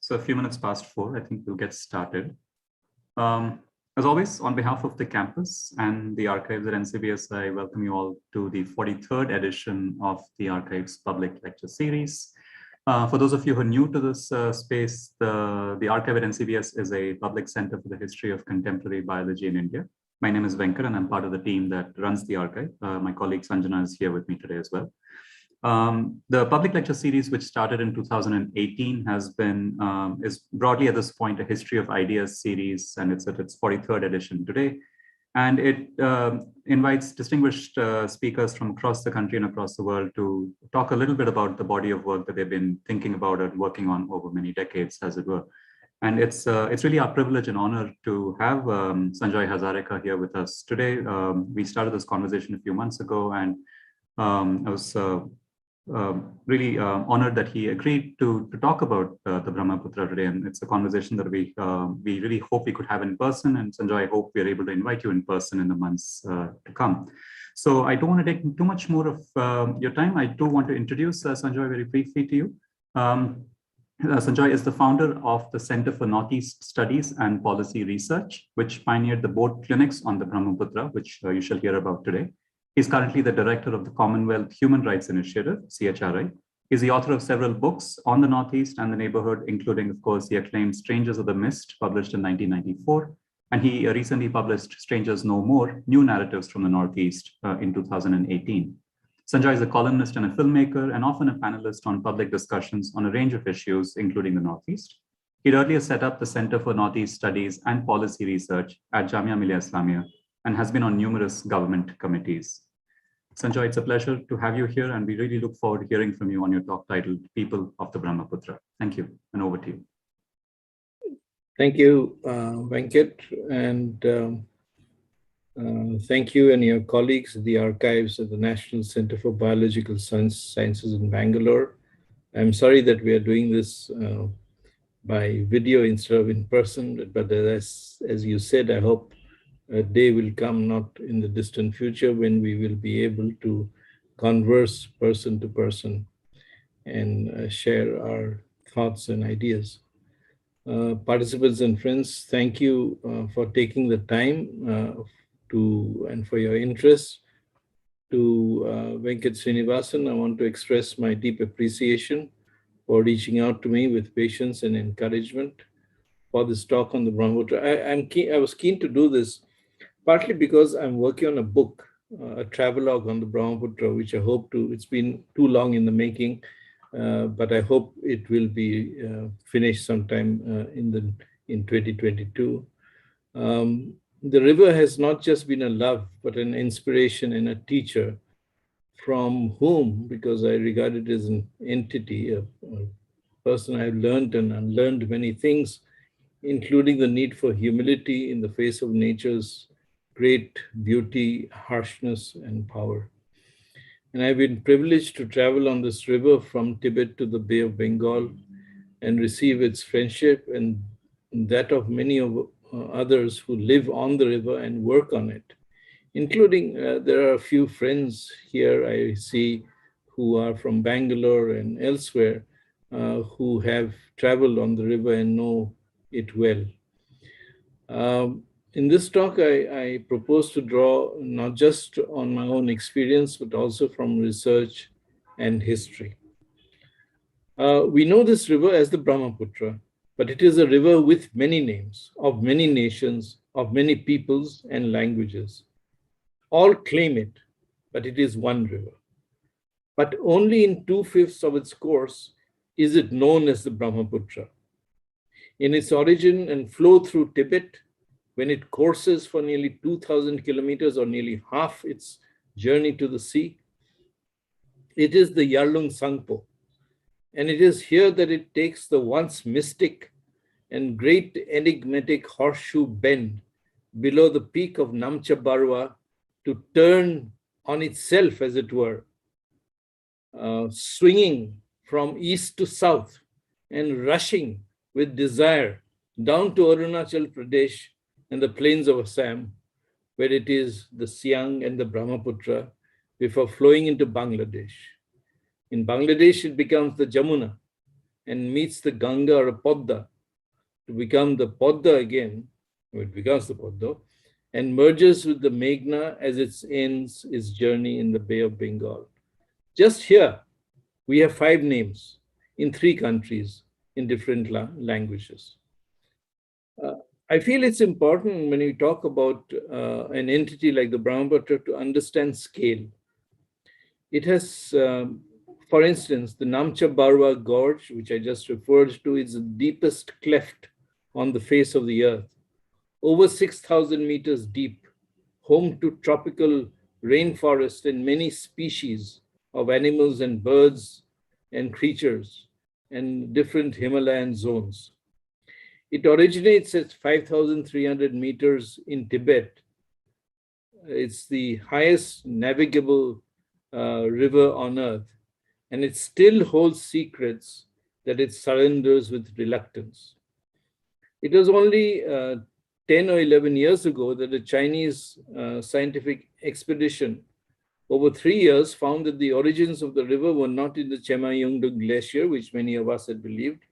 So a few minutes past 4, I think we'll get started. As always, on behalf of the campus and the archives at NCBS, I welcome you all to the 43rd edition of the Archives Public Lecture Series. For those of you who are new to this space, the archive at NCBS is a public center for the history of contemporary biology in India. My name is Venkat and I'm part of the team that runs the archive. My colleague Sanjana is here with me today as well. The public lecture series, which started in 2018, is broadly at this point a history of ideas series, and it's at its 43rd edition today. And it invites distinguished speakers from across the country and across the world to talk a little bit about the body of work that they've been thinking about and working on over many decades, as it were. And it's really our privilege and honor to have Sanjay Hazarika here with us today. We started this conversation a few months ago, and I was really honored that he agreed to talk about the Brahmaputra today, and it's a conversation that we really hope we could have in person. And Sanjay, I hope we are able to invite you in person in the months to come. So I don't want to take too much more of your time. I do want to introduce Sanjay very briefly to you. Sanjay is the founder of the Center for Northeast Studies and Policy Research, which pioneered the board clinics on the Brahmaputra, which you shall hear about today. He's currently the director of the Commonwealth Human Rights Initiative, CHRI. He's the author of several books on the Northeast and the neighborhood, including, of course, the acclaimed Strangers of the Mist, published in 1994. And he recently published Strangers No More, New Narratives from the Northeast in 2018. Sanjay is a columnist and a filmmaker, and often a panelist on public discussions on a range of issues, including the Northeast. He'd earlier set up the Center for Northeast Studies and Policy Research at Jamia Millia Islamia, and has been on numerous government committees. Sanjay, it's a pleasure to have you here, and we really look forward to hearing from you on your talk titled People of the Brahmaputra. Thank you, and over to you. Thank you, Venkat, and thank you and your colleagues at the archives at the National Center for Biological Sciences in Bangalore. I'm sorry that we are doing this by video instead of in person, but as you said, I hope a day will come, not in the distant future, when we will be able to converse person to person and share our thoughts and ideas. Participants and friends, thank you for taking the time and for your interest. To Venkat Srinivasan, I want to express my deep appreciation for reaching out to me with patience and encouragement for this talk on the Brahmaputra. I was keen to do this partly because I'm working on a book, a travelogue on the Brahmaputra, which I hope to, it's been too long in the making, but I hope it will be finished sometime in 2022. The river has not just been a love, but an inspiration and a teacher from whom, because I regard it as an entity, a person I've learned and unlearned many things, including the need for humility in the face of nature's great beauty, harshness, and power. And I've been privileged to travel on this river from Tibet to the Bay of Bengal and receive its friendship and that of many of others who live on the river and work on it, including there are a few friends here I see who are from Bangalore and elsewhere who have traveled on the river and know it well. In this talk, I propose to draw not just on my own experience, but also from research and history. We know this river as the Brahmaputra, but it is a river with many names, of many nations, of many peoples and languages. All claim it, but it is one river. But only in 2/5 of its course is it known as the Brahmaputra. In its origin and flow through Tibet, when it courses for nearly 2,000 kilometers or nearly half its journey to the sea, it is the Yarlung Sangpo. And it is here that it takes the once mystic and great enigmatic horseshoe bend below the peak of Namcha Barwa to turn on itself, as it were, swinging from east to south and rushing with desire down to Arunachal Pradesh and the plains of Assam, where it is the Siang and the Brahmaputra, before flowing into Bangladesh. In Bangladesh, it becomes the Jamuna, and meets the Ganga or a Podda to become the Podda again, it becomes the Podda, and merges with the Meghna as it ends its journey in the Bay of Bengal. Just here, we have 5 names in 3 countries in different languages. I feel it's important when we talk about an entity like the Brahmaputra to understand scale. It has, for instance, the Namcha Barwa Gorge, which I just referred to, is the deepest cleft on the face of the earth, over 6,000 meters deep, home to tropical rainforest and many species of animals and birds and creatures and different Himalayan zones. It originates at 5,300 meters in Tibet. It's the highest navigable river on earth, and it still holds secrets that it surrenders with reluctance. It was only 10 or 11 years ago that a Chinese scientific expedition over 3 years found that the origins of the river were not in the Chema-Yongdong Glacier, which many of us had believed,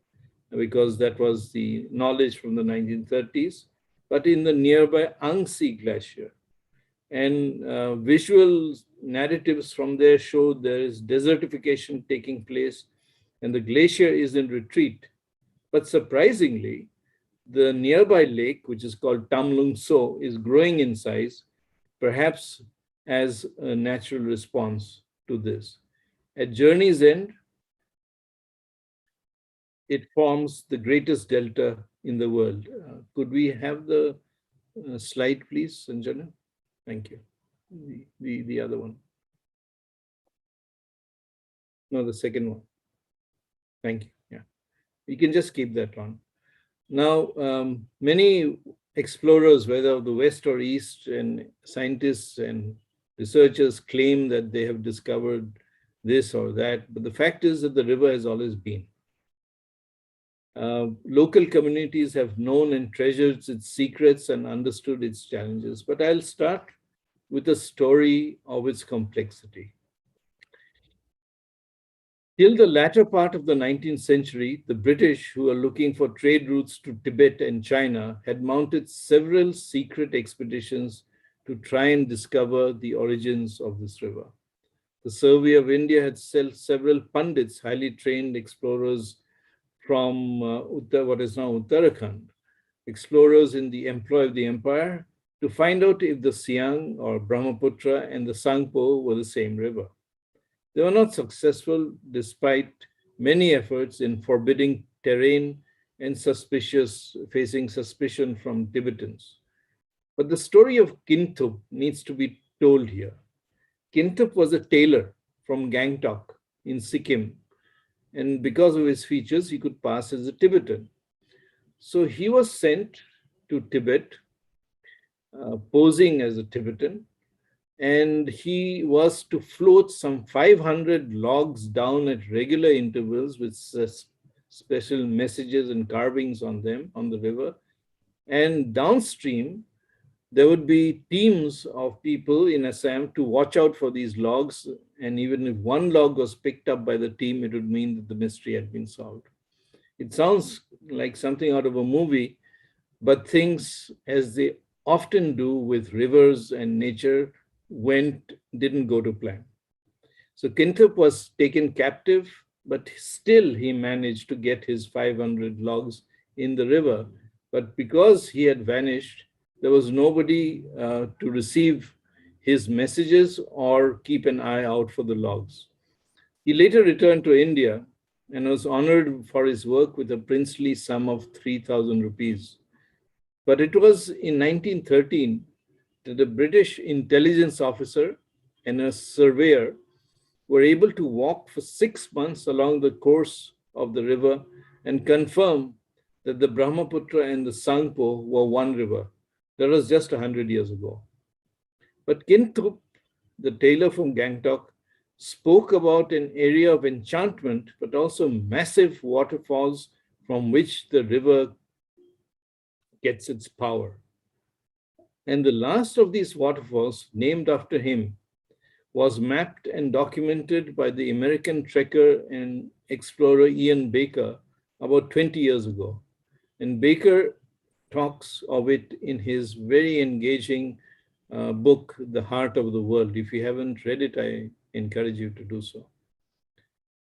because that was the knowledge from the 1930s, but in the nearby Angsi Glacier. And visual narratives from there show there is desertification taking place and the glacier is in retreat. But surprisingly, the nearby lake, which is called Tamlung So, is growing in size, perhaps as a natural response to this. At journey's end, it forms the greatest delta in the world. Could we have the slide, please, Sanjana? Thank you. The other one. No, the second one. Thank you. Yeah, you can just keep that on. Now, many explorers, whether of the West or East, and scientists and researchers claim that they have discovered this or that, but the fact is that the river has always been. Local communities have known and treasured its secrets and understood its challenges. But I'll start with a story of its complexity. Till the latter part of the 19th century, the British, who were looking for trade routes to Tibet and China, had mounted several secret expeditions to try and discover the origins of this river. The Survey of India had sent several pundits, highly trained explorers from what is now Uttarakhand, explorers in the employ of the empire, to find out if the Siang or Brahmaputra and the Sangpo were the same river. They were not successful despite many efforts in forbidding terrain and facing suspicion from Tibetans. But the story of Kinthup needs to be told here. Kinthup was a tailor from Gangtok in Sikkim, and because of his features, he could pass as a Tibetan. So he was sent to Tibet, posing as a Tibetan, and he was to float some 500 logs down at regular intervals with special messages and carvings on them on the river. And downstream, there would be teams of people in Assam to watch out for these logs. And even if one log was picked up by the team, it would mean that the mystery had been solved. It sounds like something out of a movie, but things, as they often do with rivers and nature, didn't go to plan. So Kinthup was taken captive, but still he managed to get his 500 logs in the river. But because he had vanished, there was nobody to receive his messages or keep an eye out for the logs. He later returned to India and was honored for his work with a princely sum of 3,000 rupees. But it was in 1913 that a British intelligence officer and a surveyor were able to walk for 6 months along the course of the river and confirm that the Brahmaputra and the Sangpo were one river. That was just 100 years ago. But Kinthup, the tailor from Gangtok, spoke about an area of enchantment, but also massive waterfalls from which the river gets its power. And the last of these waterfalls, named after him, was mapped and documented by the American trekker and explorer Ian Baker about 20 years ago. And Baker talks of it in his very engaging book, The Heart of the World. If you haven't read it, I encourage you to do so.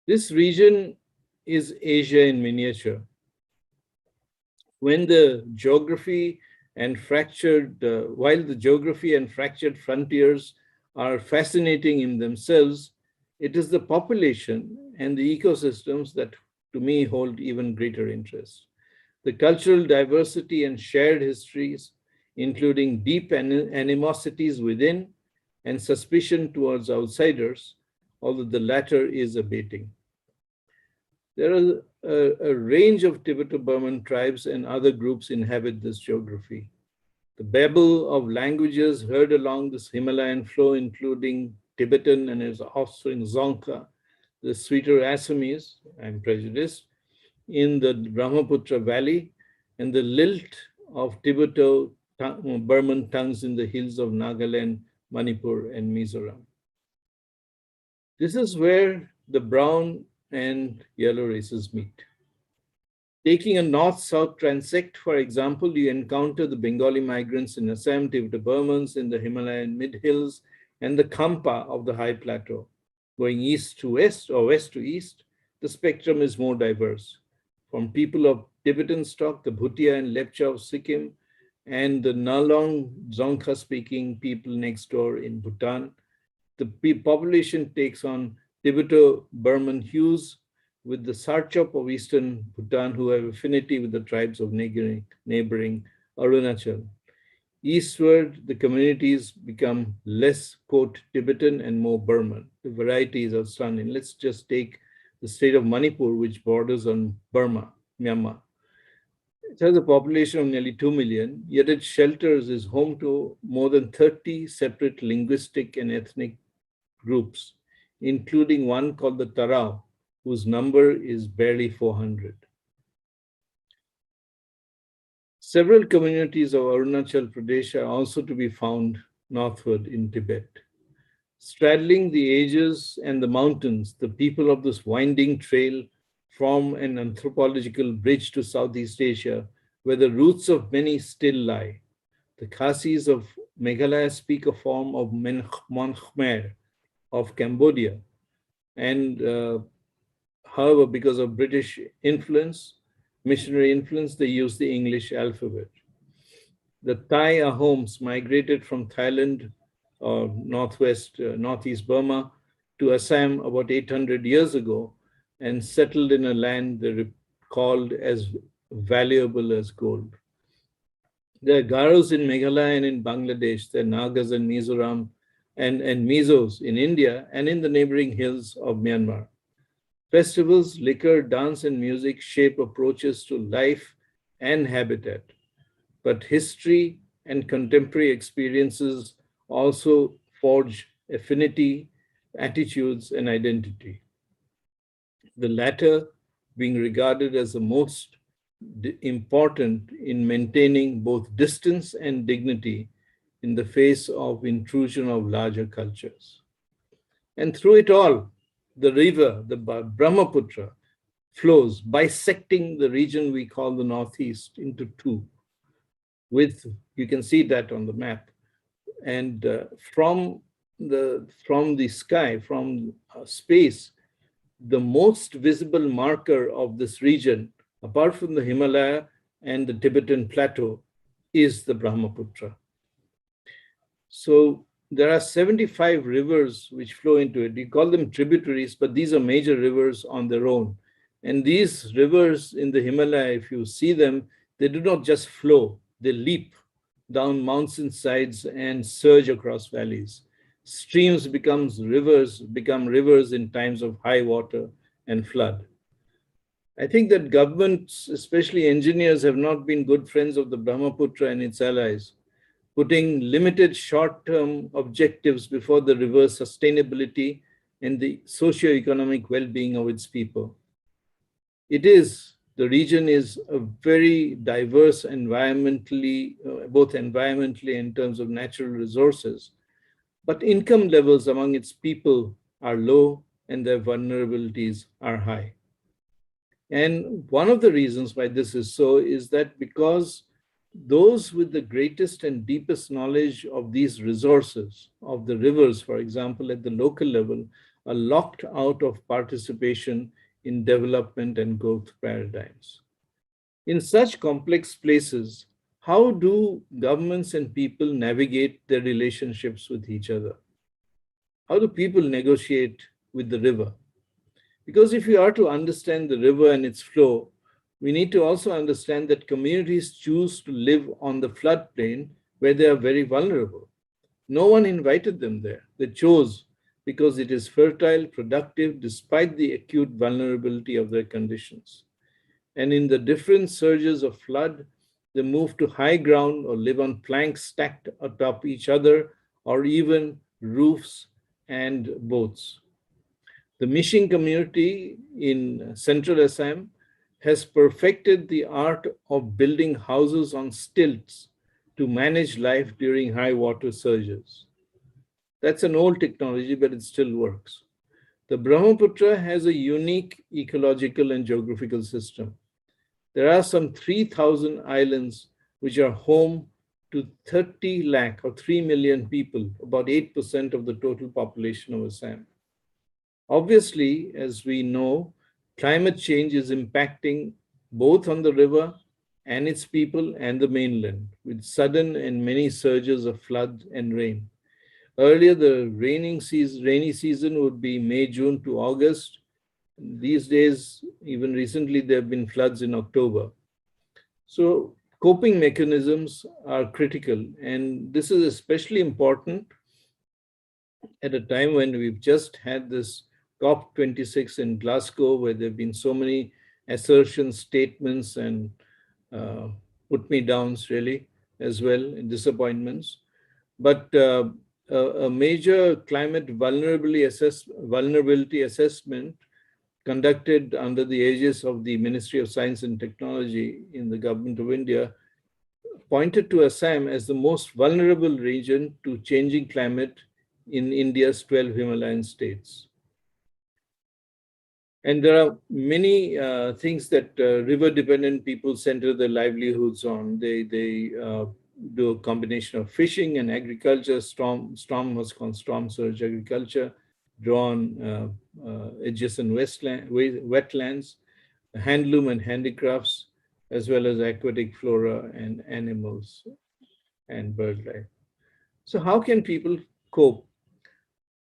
This region is Asia in miniature. When the geography and while the geography and fractured frontiers are fascinating in themselves, it is the population and the ecosystems that, to me, hold even greater interest. The cultural diversity and shared histories, including deep animosities within and suspicion towards outsiders, although the latter is abating. There are a range of Tibeto-Burman tribes and other groups inhabit this geography. The babble of languages heard along this Himalayan flow, including Tibetan and its offspring Dzongkha, the sweeter Assamese, I'm prejudiced, in the Brahmaputra Valley, and the lilt of Tibeto-Burman tongues in the hills of Nagaland, Manipur, and Mizoram. This is where the brown and yellow races meet. Taking a north-south transect, for example, you encounter the Bengali migrants in Assam, Tibeto-Burmans in the Himalayan mid-hills, and the Khampa of the high plateau. Going east to west or west to east, the spectrum is more diverse. From people of Tibetan stock, the Bhutia and Lepcha of Sikkim, and the Nalong Dzongkha-speaking people next door in Bhutan, the population takes on Tibeto-Burman hues with the Sarchop of eastern Bhutan, who have affinity with the tribes of neighboring Arunachal. Eastward, the communities become less, quote, Tibetan and more Burman. The varieties are stunning. Let's just take the state of Manipur, which borders on Burma, Myanmar. It has a population of nearly 2 million, yet its shelters is home to more than 30 separate linguistic and ethnic groups, including one called the Tarao, whose number is barely 400. Several communities of Arunachal Pradesh are also to be found northward in Tibet. Straddling the ages and the mountains, the people of this winding trail form an anthropological bridge to Southeast Asia, where the roots of many still lie. The Khasis of Meghalaya speak a form of Mon Khmer of Cambodia, and however, because of British influence, missionary influence, they use the English alphabet. The Thai Ahoms migrated from Thailand or northeast Burma to Assam about 800 years ago and settled in a land they called as valuable as gold. There are Garos in Meghalaya and in Bangladesh, there are Nagas and Mizoram and Mizos in India and in the neighboring hills of Myanmar. Festivals, liquor, dance, and music shape approaches to life and habitat. But history and contemporary experiences also forge affinity, attitudes, and identity. The latter being regarded as the most important in maintaining both distance and dignity in the face of intrusion of larger cultures. And through it all, the river, the Brahmaputra, flows, bisecting the region we call the Northeast into two. You can see that on the map. And from the sky, from space, the most visible marker of this region, apart from the Himalaya and the Tibetan plateau, is the Brahmaputra. So there are 75 rivers which flow into it. We call them tributaries, but these are major rivers on their own. And these rivers in the Himalaya, if you see them, they do not just flow, they leap down mountain sides and surge across valleys. Streams become rivers in times of high water and flood. I think that governments, especially engineers, have not been good friends of the Brahmaputra and its allies, putting limited short-term objectives before the river's sustainability and the socio-economic well-being of its people. The region is a very diverse environmentally, both environmentally and in terms of natural resources, but income levels among its people are low and their vulnerabilities are high. And one of the reasons why this is so is that because those with the greatest and deepest knowledge of these resources, of the rivers, for example, at the local level, are locked out of participation in development and growth paradigms. In such complex places, how do governments and people navigate their relationships with each other? How do people negotiate with the river? Because if we are to understand the river and its flow, we need to also understand that communities choose to live on the floodplain where they are very vulnerable. No one invited them there. They chose because it is fertile, productive, despite the acute vulnerability of their conditions. And in the different surges of flood, they move to high ground or live on planks stacked atop each other, or even roofs and boats. The Mishing community in central Assam has perfected the art of building houses on stilts to manage life during high water surges. That's an old technology, but it still works. The Brahmaputra has a unique ecological and geographical system. There are some 3,000 islands which are home to 30 lakh or 3 million people, about 8% of the total population of Assam. Obviously, as we know, climate change is impacting both on the river and its people and the mainland, with sudden and many surges of flood and rain. Earlier, the rainy season would be May, June to August. These days, even recently, there have been floods in October. So coping mechanisms are critical, and this is especially important at a time when we've just had this COP26 in Glasgow, where there have been so many assertions, statements, and put me downs really as well, and disappointments. But a major climate vulnerability assessment conducted under the aegis of the Ministry of Science and Technology in the Government of India pointed to Assam as the most vulnerable region to changing climate in India's 12 Himalayan states. And there are many things that river-dependent people center their livelihoods on. They do a combination of fishing and agriculture, storm was called storm surge agriculture, drawn adjacent wetlands, handloom and handicrafts, as well as aquatic flora and animals and bird life. So how can people cope?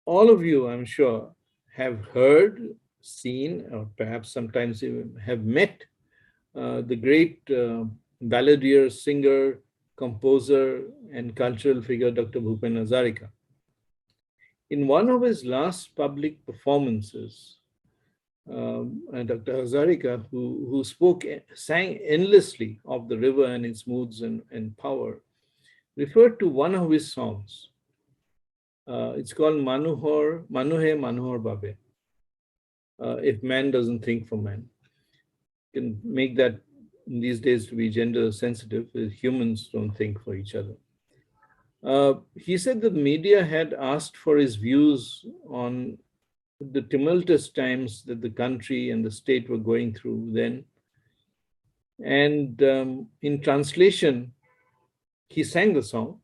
All of you, I'm sure, have heard, seen, or perhaps sometimes even have met the great balladeer, singer, composer, and cultural figure, Dr. Bhupen Azarika. In one of his last public performances, Dr. Azarika, who sang endlessly of the river and its moods and power, referred to one of his songs. It's called Manuhe Manuhar Babe. If man doesn't think for man. You can make that in these days to be gender sensitive. Humans don't think for each other. He said the media had asked for his views on the tumultuous times that the country and the state were going through then. And in translation, he sang the song.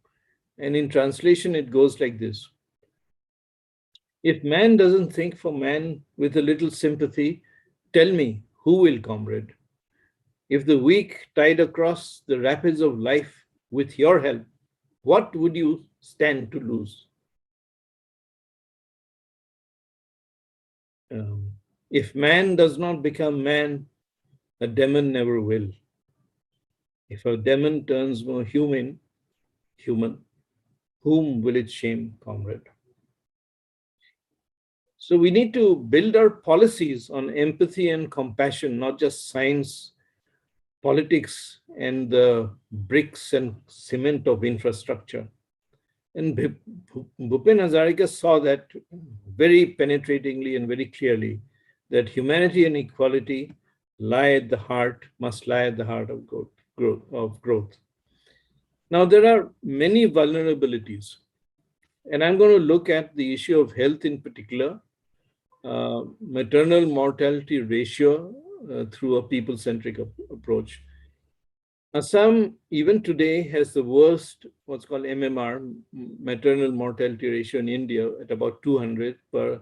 And in translation, it goes like this. If man doesn't think for man with a little sympathy, tell me, who will, comrade? If the weak tide across the rapids of life with your help, what would you stand to lose? If man does not become man, a demon never will. If a demon turns more human, whom will it shame, comrade? So we need to build our policies on empathy and compassion, not just science, politics, and the bricks and cement of infrastructure. And Bhupen Azarika saw that very penetratingly and very clearly, that humanity and equality must lie at the heart of growth. Now, there are many vulnerabilities, and I'm going to look at the issue of health in particular. Maternal mortality ratio through a people-centric approach. Assam, even today, has the worst, what's called MMR, maternal mortality ratio in India, at about 200 per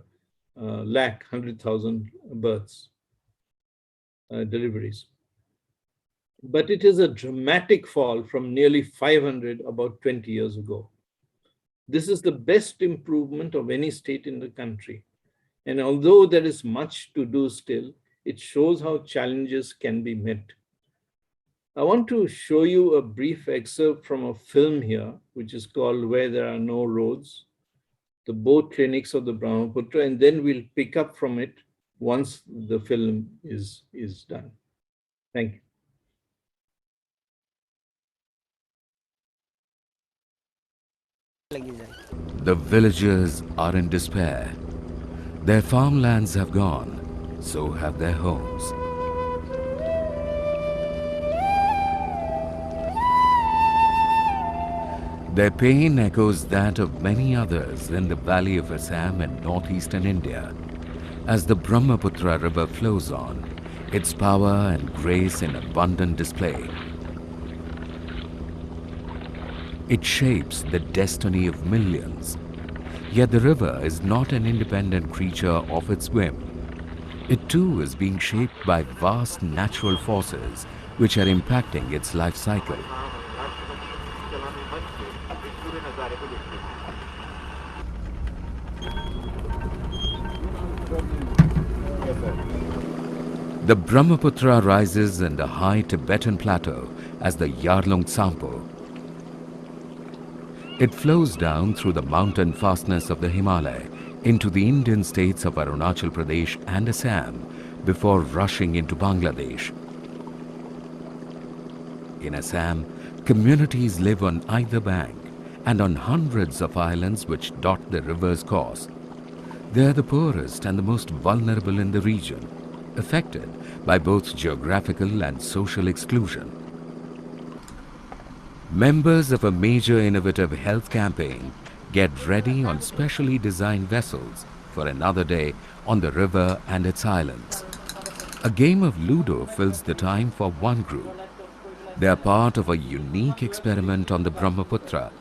lakh, 100,000 births, deliveries. But it is a dramatic fall from nearly 500 about 20 years ago. This is the best improvement of any state in the country. And although there is much to do still, it shows how challenges can be met. I want to show you a brief excerpt from a film here, which is called Where There Are No Roads, the boat clinics of the Brahmaputra, and then we'll pick up from it once the film is done. Thank you. The villagers are in despair. Their farmlands have gone, so have their homes. Their pain echoes that of many others in the valley of Assam and northeastern India, as the Brahmaputra River flows on, its power and grace in abundant display. It shapes the destiny of millions. Yet the river is not an independent creature of its whim. It too is being shaped by vast natural forces which are impacting its life cycle. The Brahmaputra rises in the high Tibetan plateau as the Yarlung Tsampo. It flows down through the mountain fastness of the Himalaya into the Indian states of Arunachal Pradesh and Assam before rushing into Bangladesh. In Assam, communities live on either bank and on hundreds of islands which dot the river's course. They are the poorest and the most vulnerable in the region, affected by both geographical and social exclusion. Members of a major innovative health campaign get ready on specially designed vessels for another day on the river and its islands. A game of Ludo fills the time for one group. They are part of a unique experiment on the Brahmaputra,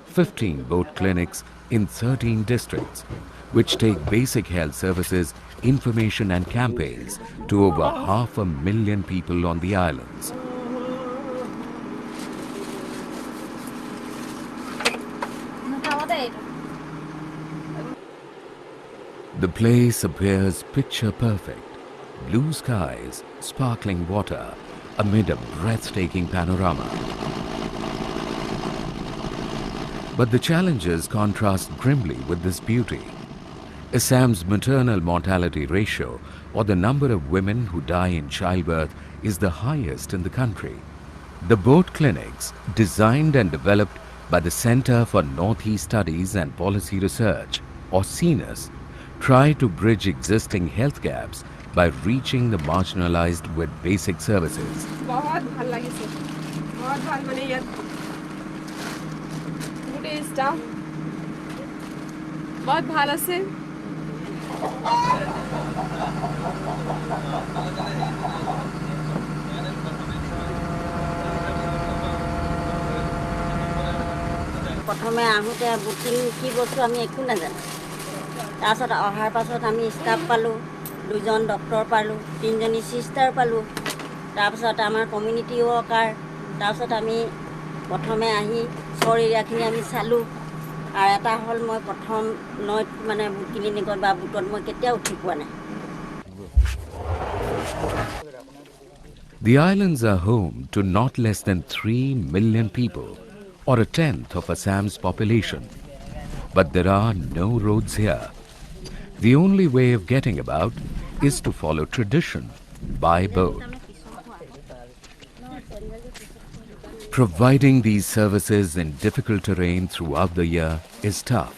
15 boat clinics in 13 districts, which take basic health services, information and campaigns to over 500,000 people on the islands. The place appears picture perfect. Blue skies, sparkling water, amid a breathtaking panorama. But the challenges contrast grimly with this beauty. Assam's maternal mortality ratio, or the number of women who die in childbirth, is the highest in the country. The boat clinics, designed and developed by the Center for Northeast Studies and Policy Research, or CNES, try to bridge existing health gaps by reaching the marginalized with basic services. প্ৰথমে আহোঁতে booking কি বস্তু আমি একো নাজানো তাৰপিছত অহাৰ পাছত আমি ষ্টাফ পালোঁ দুজন ডক্টৰ পালোঁ তিনিজনী চিষ্টাৰ পালোঁ তাৰপিছত আমাৰ কমিউনিটি ৱৰ্কাৰ তাৰপিছত আমি প্ৰথমে আহি চৰ এৰিয়াখিনি আমি চালোঁ আৰু এটা হ'ল মই প্ৰথম নৈত মানে বুট ক্লিনিকত বা বুটত মই কেতিয়াও উঠি পোৱা নাই The islands are home to not less than 3 million people, or a tenth of Assam's population. But there are no roads here. The only way of getting about is to follow tradition by boat. Providing these services in difficult terrain throughout the year is tough.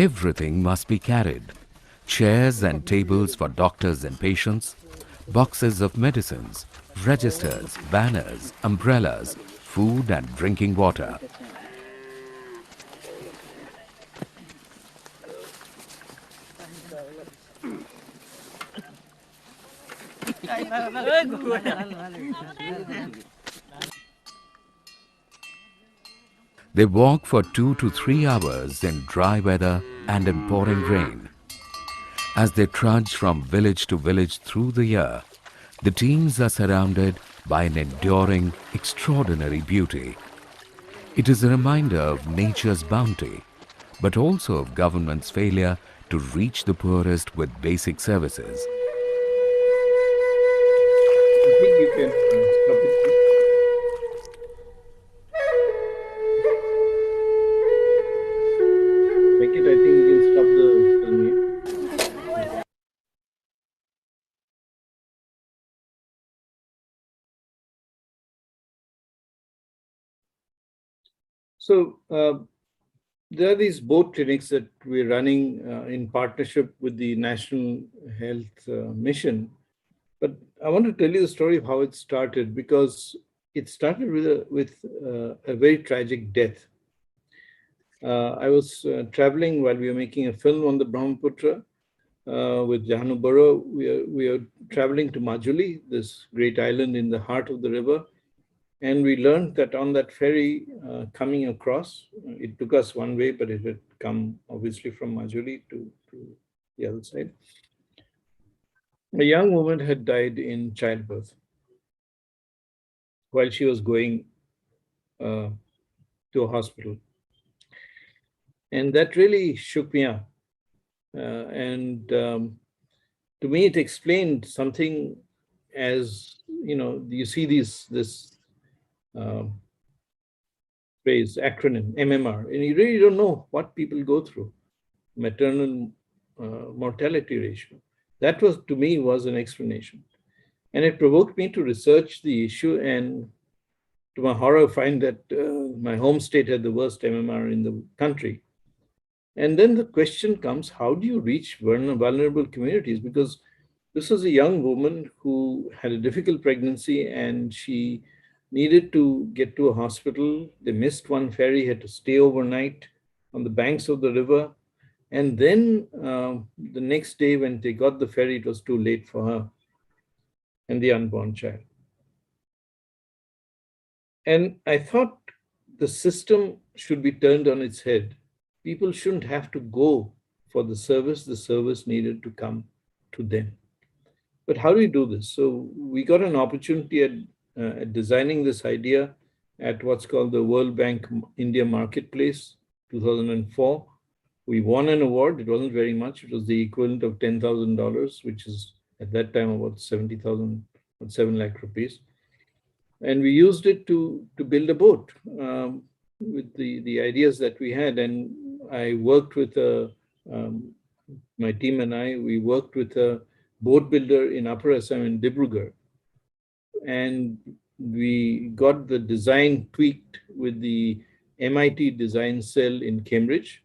Everything must be carried. Chairs and tables for doctors and patients, boxes of medicines, registers, banners, umbrellas, food and drinking water. They walk for 2 to 3 hours in dry weather and in pouring rain. As they trudge from village to village through the year, the teens are surrounded by an enduring, extraordinary beauty. It is a reminder of nature's bounty, but also of government's failure to reach the poorest with basic services. I think you can stop it. Make it, I think you can stop the film here. So there are these boat clinics that we're running in partnership with the National Health Mission. But I want to tell you the story of how it started, because it started with a very tragic death. I was traveling while we were making a film on the Brahmaputra with Jahanu Baro. We are traveling to Majuli, this great island in the heart of the river. And we learned that on that ferry coming across, it took us one way, but it had come obviously from Majuli to the other side. A young woman had died in childbirth while she was going to a hospital. And that really shook me up. To me, it explained something. As you know, you see this phrase, acronym, MMR, and you really don't know what people go through. Maternal mortality ratio. That was, to me, was an explanation. And it provoked me to research the issue, and to my horror, find that my home state had the worst MMR in the country. And then the question comes, how do you reach vulnerable communities? Because this was a young woman who had a difficult pregnancy and she needed to get to a hospital. They missed one ferry, had to stay overnight on the banks of the river. And then the next day when they got the ferry, it was too late for her and the unborn child. And I thought the system should be turned on its head. People shouldn't have to go for the service needed to come to them. But how do we do this? So we got an opportunity at designing this idea at what's called the World Bank India Marketplace, 2004. We won an award. It wasn't very much. It was the equivalent of $10,000, which is at that time about 70,000 or 7 lakh rupees. And we used it to build a boat with the ideas that we had. And I worked with my team and we worked with a boat builder in Upper Assam in Dibrugarh. And we got the design tweaked with the MIT design cell in Cambridge.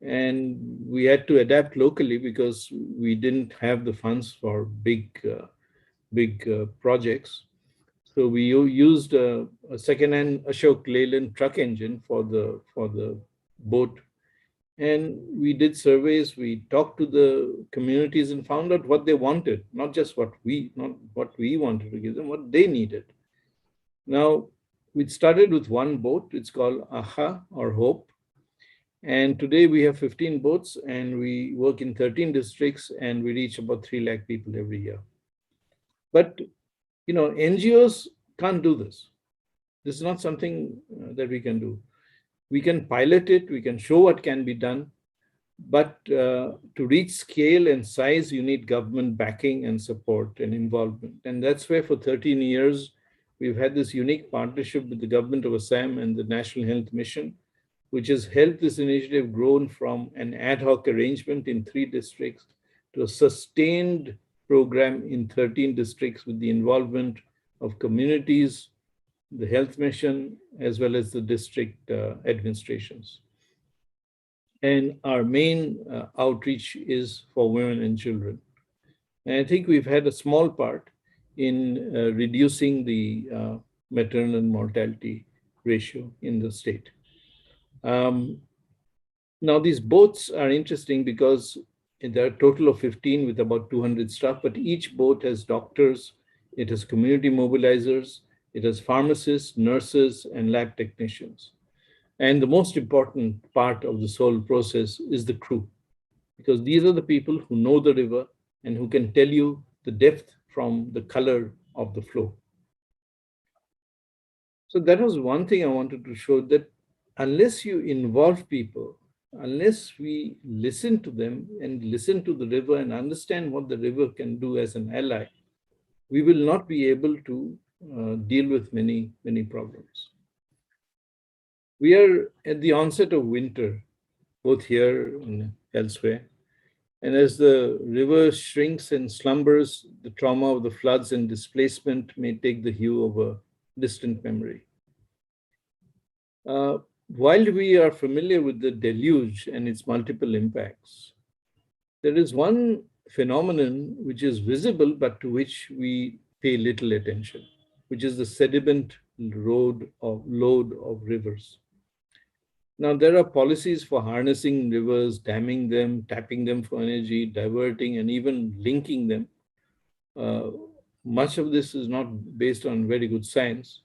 And we had to adapt locally because we didn't have the funds for big projects. So we used a second-hand Ashok Leyland truck engine for the boat. And we did surveys, we talked to the communities and found out what they wanted, not what we wanted to give them, what they needed. Now, we started with one boat. It's called AHA, or Hope. And today we have 15 boats and we work in 13 districts and we reach about 3 lakh people every year. But, you know, NGOs can't do this. This is not something that we can do. We can pilot it, we can show what can be done, but to reach scale and size, you need government backing and support and involvement. And that's where for 13 years, we've had this unique partnership with the government of Assam and the National Health Mission, which has helped this initiative grown from an ad hoc arrangement in 3 districts to a sustained program in 13 districts with the involvement of communities, the health mission, as well as the district administrations. And our main outreach is for women and children. And I think we've had a small part in reducing the maternal mortality ratio in the state. Now, these boats are interesting because there are a total of 15 with about 200 staff, but each boat has doctors, it has community mobilizers, it has pharmacists, nurses, and lab technicians. And the most important part of this whole process is the crew, because these are the people who know the river and who can tell you the depth from the color of the flow. So that was one thing I wanted to show, that unless you involve people, unless we listen to them and listen to the river and understand what the river can do as an ally, we will not be able to deal with many, many problems. We are at the onset of winter, both here and elsewhere. And as the river shrinks and slumbers, the trauma of the floods and displacement may take the hue of a distant memory. While we are familiar with the deluge and its multiple impacts, there is one phenomenon which is visible but to which we pay little attention, which is the sediment load of rivers. Now, there are policies for harnessing rivers, damming them, tapping them for energy, diverting, and even linking them. Much of this is not based on very good science,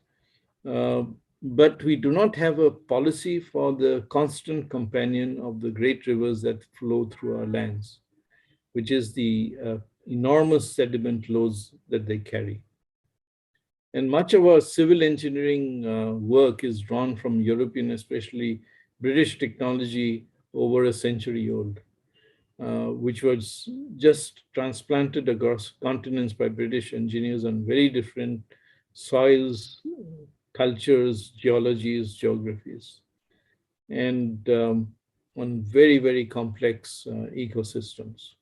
but we do not have a policy for the constant companion of the great rivers that flow through our lands, which is the enormous sediment loads that they carry. And much of our civil engineering work is drawn from European, especially British technology over a century old, which was just transplanted across continents by British engineers on very different soils, cultures, geologies, geographies, and on very, very complex ecosystems.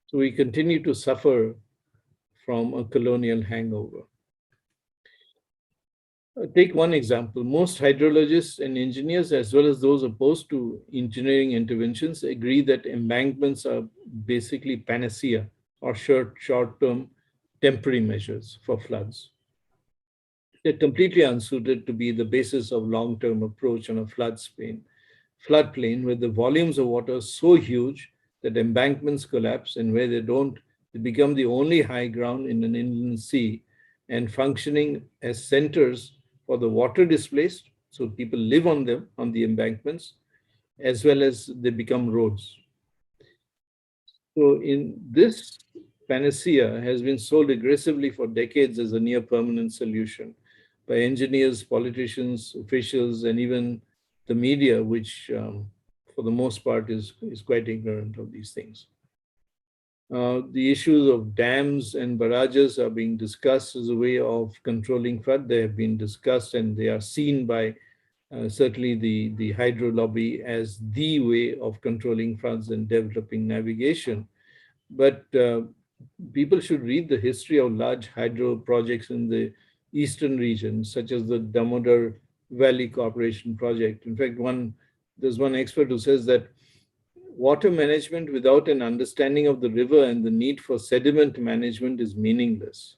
So we continue to suffer from a colonial hangover. Take one example. Most hydrologists and engineers, as well as those opposed to engineering interventions, agree that embankments are basically panacea or short-term temporary measures for floods. They're completely unsuited to be the basis of long-term approach on a floodplain, where the volumes of water are so huge that embankments collapse, and where they don't, they become the only high ground in an inland sea and functioning as centers for the water displaced, so people live on them, on the embankments, as well as they become roads. So in this panacea has been sold aggressively for decades as a near permanent solution by engineers, politicians, officials, and even the media, which for the most part is quite ignorant of these things. The issues of dams and barrages are being discussed as a way of controlling flood. They have been discussed and they are seen by certainly the hydro lobby as the way of controlling floods and developing navigation. But people should read the history of large hydro projects in the eastern region, such as the Damodar Valley Corporation project. In fact, there's one expert who says that water management without an understanding of the river and the need for sediment management is meaningless.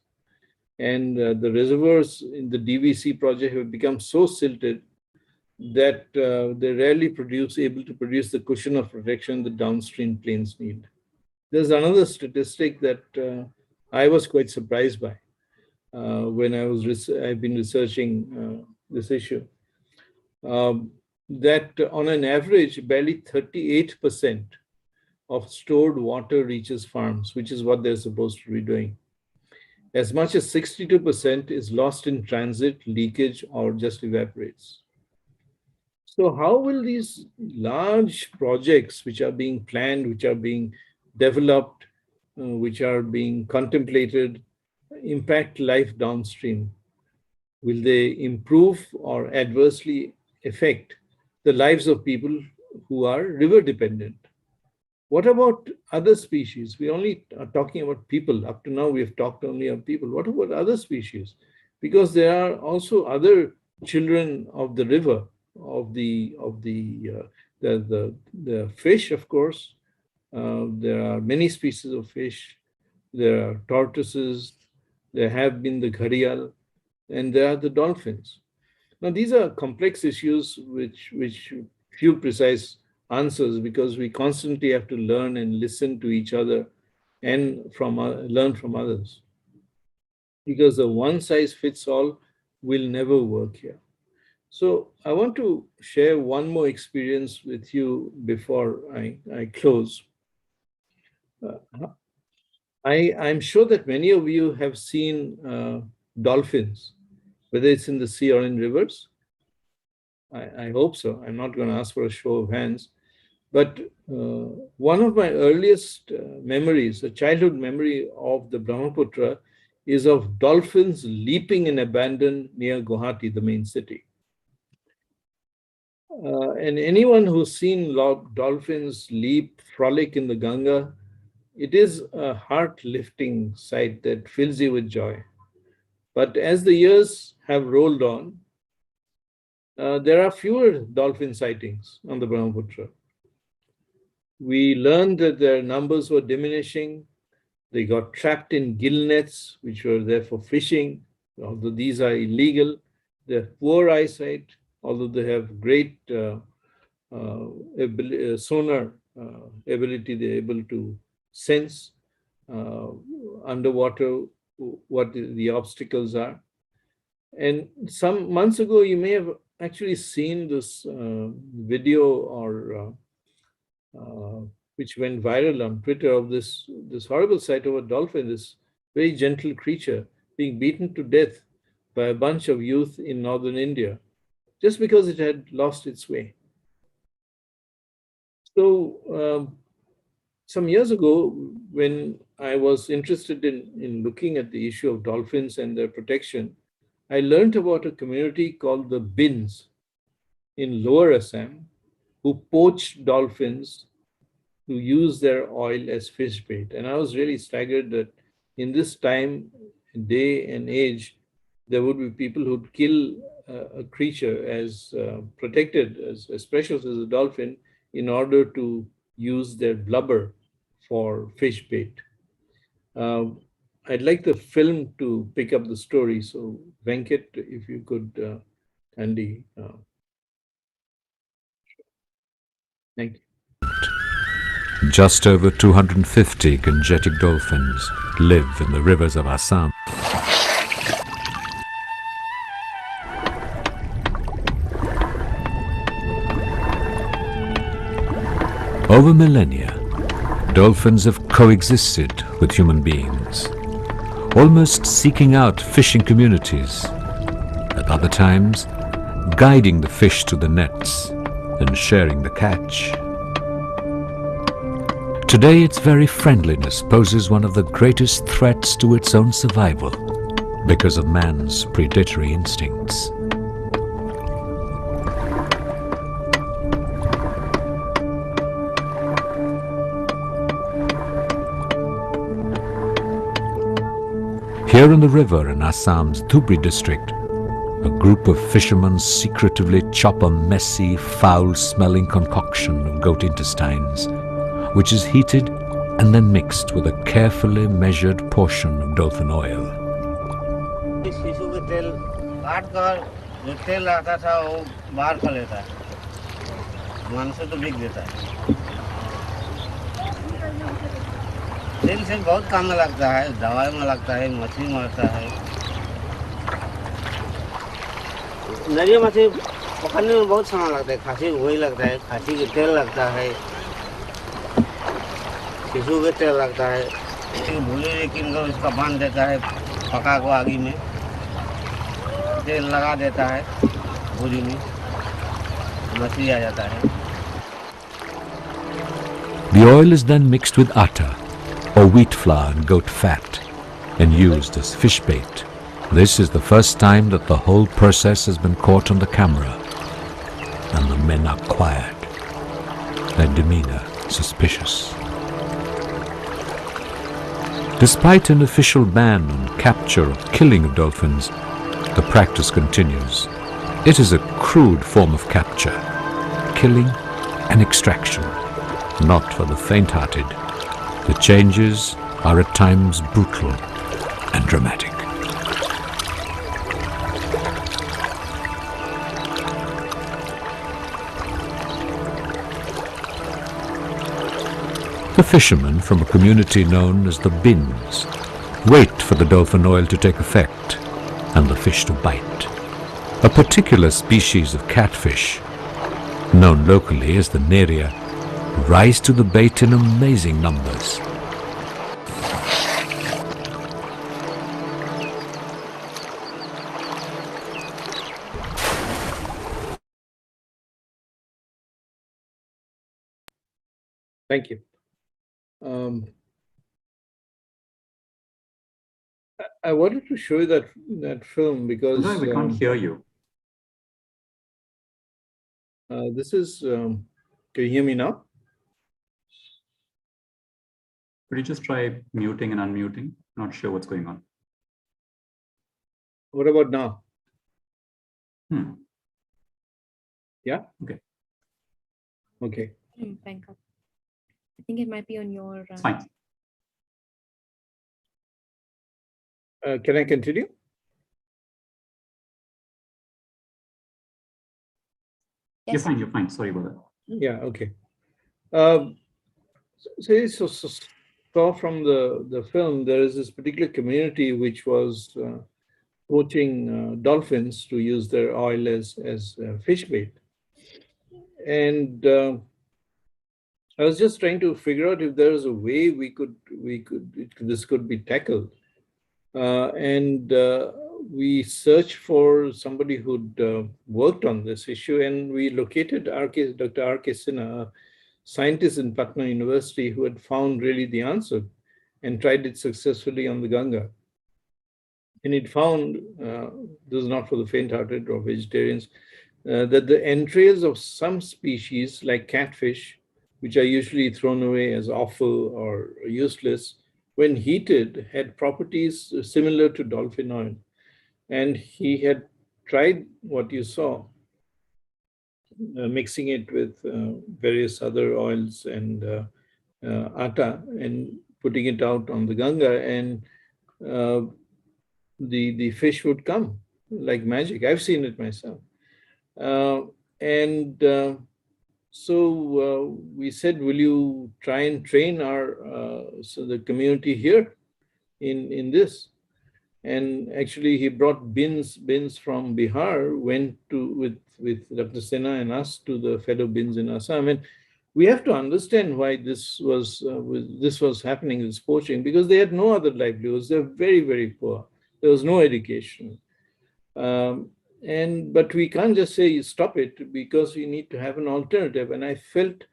And the reservoirs in the DVC project have become so silted that they're rarely able to produce the cushion of protection the downstream plains need. There's another statistic that I was quite surprised by when I've been researching this issue. That on an average, barely 38% of stored water reaches farms, which is what they're supposed to be doing. As much as 62% is lost in transit, leakage, or just evaporates. So how will these large projects which are being planned, which are being developed, which are being contemplated, impact life downstream? Will they improve or adversely affect the lives of people who are river dependent? What about other species? We only are talking about people. Up to now, we have talked only of people. What about other species? Because there are also other children of the river, of the fish, of course. There are many species of fish. There are tortoises. There have been the gharial, and there are the dolphins. Now, these are complex issues which few precise answers, because we constantly have to learn and listen to each other and learn from others. Because the one size fits all will never work here. So I want to share one more experience with you before I close. I'm sure that many of you have seen dolphins, whether it's in the sea or in rivers. I hope so. I'm not going to ask for a show of hands. But one of my earliest memories, a childhood memory of the Brahmaputra, is of dolphins leaping in abandon near Guwahati, the main city. And anyone who's seen dolphins leap, frolic in the Ganga, it is a heart-lifting sight that fills you with joy. But as the years have rolled on, there are fewer dolphin sightings on the Brahmaputra. We learned that their numbers were diminishing. They got trapped in gill nets, which were there for fishing, although these are illegal. They have poor eyesight, although they have great sonar ability. They're able to sense underwater what the obstacles are. And some months ago, you may have actually seen this video or which went viral on Twitter of this horrible sight of a dolphin, this very gentle creature being beaten to death by a bunch of youth in northern India, just because it had lost its way. So some years ago, when I was interested in looking at the issue of dolphins and their protection, I learned about a community called the Bins in Lower Assam, who poach dolphins to use their oil as fish bait. And I was really staggered that in this time, day and age, there would be people who'd kill a creature as protected, as precious as a dolphin, in order to use their blubber for fish bait. I'd like the film to pick up the story. So Venkat, if you could kindly. Thank you. Just over 250 gangetic dolphins live in the rivers of Assam. Over millennia, dolphins have coexisted with human beings, almost seeking out fishing communities, at other times guiding the fish to the nets and sharing the catch. Today, its very friendliness poses one of the greatest threats to its own survival because of man's predatory instincts. Here in the river in Assam's Dhubri district, a group of fishermen secretively chop a messy, foul-smelling concoction of goat intestines, which is heated and then mixed with a carefully measured portion of dolphin oil. तेल से बहुत काम में लगता है, दवाई में लगता है, मछली मरता है। नरिया मछली पकड़ने में बहुत समय लगता है, खांसी वही लगता है, खांसी के तेल लगता है, शिशु के तेल लगता है, भूले लेकिन उसका बांध देता है, पका को आगी में तेल लगा देता है, भूरी में मछली आ जाता है। The oil is then mixed with atta, or wheat flour and goat fat, and used as fish bait. This is the first time that the whole process has been caught on the camera, and the men are quiet, their demeanor suspicious. Despite an official ban on capture or killing of dolphins, the practice continues. It is a crude form of capture, killing and extraction, not for the faint-hearted. The changes are at times brutal and dramatic. the fishermen from a community known as the Bins wait for the dolphin oil to take effect and the fish to bite. A particular species of catfish, known locally as the neria, rise to the bait in amazing numbers. Thank you. I wanted to show you that film because Sanjay, we can't hear you. this is. Can you hear me now? Could you just try muting and unmuting? Not sure what's going on. What about now? Yeah. Okay. Okay. Venkat. I think it might be on your. It's fine. Can I continue? Yes. You're fine. Sorry about that. Yeah. Okay. So saw from the film, there is this particular community which was poaching dolphins to use their oil as fish bait, and I was just trying to figure out if there is a way this could be tackled, and we searched for somebody who'd worked on this issue, and we located Dr. R.K. Sinha, a scientist in Patna University, who had found really the answer and tried it successfully on the Ganga. And it found, this is not for the faint-hearted or vegetarians, that the entrails of some species like catfish, which are usually thrown away as offal or useless, when heated, had properties similar to dolphin oil. And he had tried what you saw, mixing it with various other oils and atta and putting it out on the Ganga, and the fish would come like magic. I've seen it myself. So we said, will you try and train the community here in this? And actually, he brought bins from Bihar, went with Dr. Sinha and us to the fellow bins in Assam. And we have to understand why this was happening, this poaching, because they had no other livelihoods. They're very, very poor. There was no education. But we can't just say stop it, because we need to have an alternative. And we felt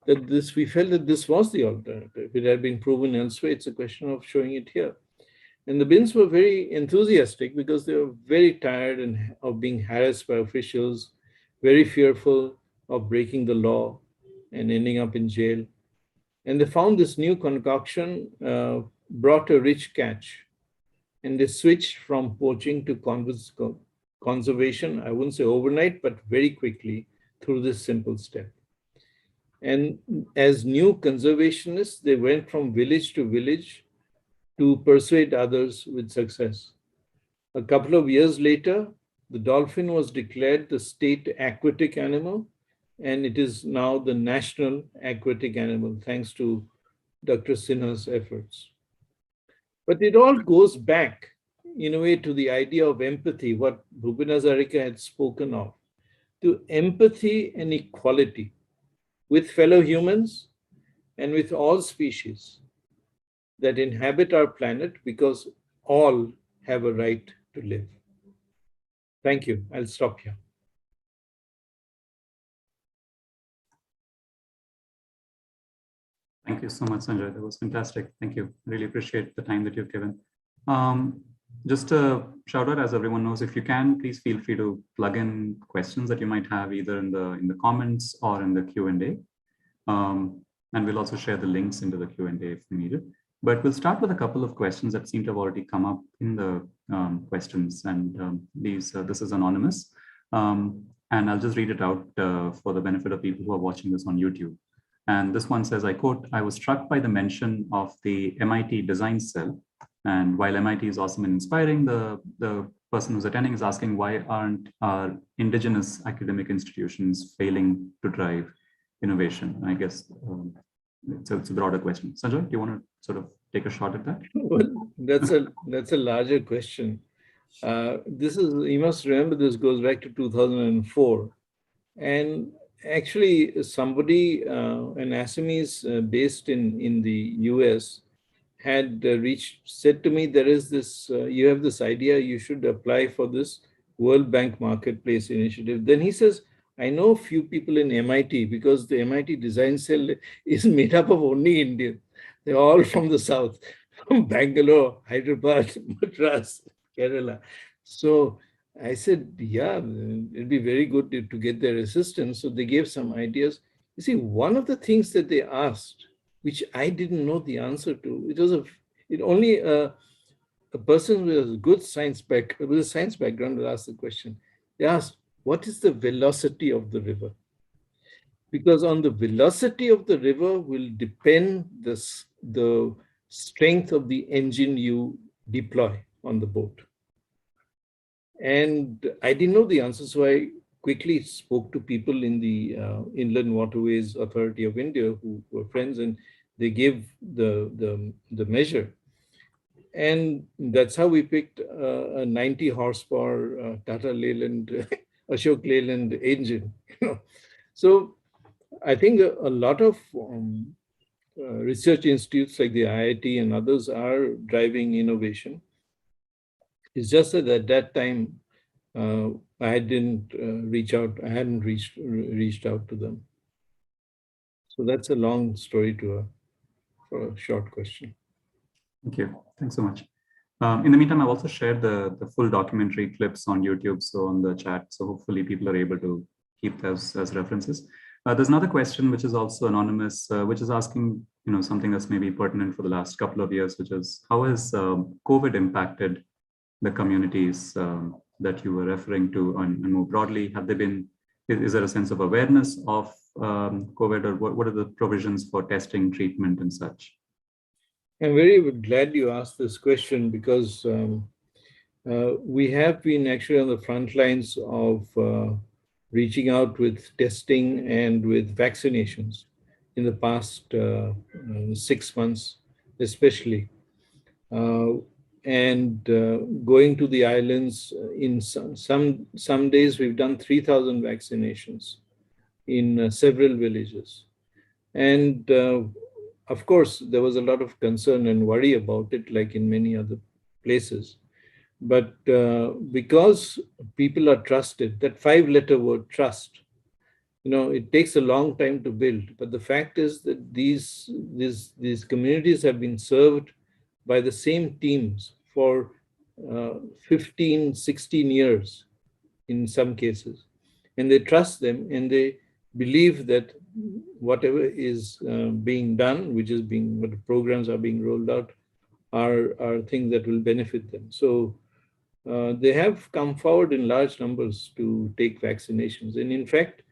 that this was the alternative. It had been proven elsewhere. It's a question of showing it here. And the Bins were very enthusiastic because they were very tired of being harassed by officials, very fearful of breaking the law and ending up in jail. And they found this new concoction brought a rich catch. And they switched from poaching to conservation, I wouldn't say overnight, but very quickly through this simple step. And as new conservationists, they went from village to village to persuade others with success. A couple of years later, the dolphin was declared the state aquatic animal, and it is now the national aquatic animal, thanks to Dr. Sinha's efforts. But it all goes back, in a way, to the idea of empathy, what Bhupen Azarika had spoken of, to empathy and equality with fellow humans and with all species that inhabit our planet, because all have a right to live. Thank you. I'll stop here. Thank you so much, Sanjay. That was fantastic. Thank you. Really appreciate the time that you've given. Just a shout out, as everyone knows, if you can, please feel free to plug in questions that you might have either in the comments or in the Q&A. And we'll also share the links into the Q&A if needed. But we'll start with a couple of questions that seem to have already come up in the questions. And this is anonymous. And I'll just read it out for the benefit of people who are watching this on YouTube. And this one says, I quote, "I was struck by the mention of the MIT design cell. And while MIT is awesome and inspiring, the person who's attending is asking, why aren't our indigenous academic institutions failing to drive innovation?" I guess it's a broader question. Sanjay, do you want to sort of take a shot at that? Well, that's a larger question. You must remember, this goes back to 2004. And actually, somebody, an Assamese based in the US, had said to me, there is this, you have this idea, you should apply for this World Bank Marketplace Initiative. Then he says, I know a few people in MIT, because the MIT design cell is made up of only Indians. They're all from the South, from Bangalore, Hyderabad, Madras, Kerala. So I said, yeah, it'd be very good to get their assistance. So they gave some ideas. You see, one of the things that they asked, which I didn't know the answer to, only a person with a good science with a science background will ask the question. They asked, what is the velocity of the river? Because on the velocity of the river will depend the strength of the engine you deploy on the boat. And I didn't know the answer, so I quickly spoke to people in the Inland Waterways Authority of India who were friends, and they gave the measure. And that's how we picked a 90 horsepower Tata Leyland, Ashok Leyland engine. So I think a lot of research institutes like the IIT and others are driving innovation. It's just that at that time, I didn't reach out. I hadn't reached out to them. So that's a long story for a short question. Thank you. Thanks so much. In the meantime, I've also shared the full documentary clips on YouTube, so on the chat. So hopefully people are able to keep those as references. There's another question which is also anonymous, which is asking, something that's maybe pertinent for the last couple of years, which is how has COVID impacted the communities that you were referring to, and more broadly, is there a sense of awareness of COVID, or what are the provisions for testing, treatment, and such? I'm very glad you asked this question, because we have been actually on the front lines of reaching out with testing and with vaccinations in the past 6 months, especially. And going to the islands, in some days we've done 3,000 vaccinations in several villages. And of course, there was a lot of concern and worry about it, like in many other places. But because people are trusted, that 5-letter word, trust, it takes a long time to build. But the fact is that these communities have been served by the same teams for 15, 16 years in some cases. And they trust them, and they believe that whatever is being done, what the programs are being rolled out, are things that will benefit them. So they have come forward in large numbers to take vaccinations. And in fact,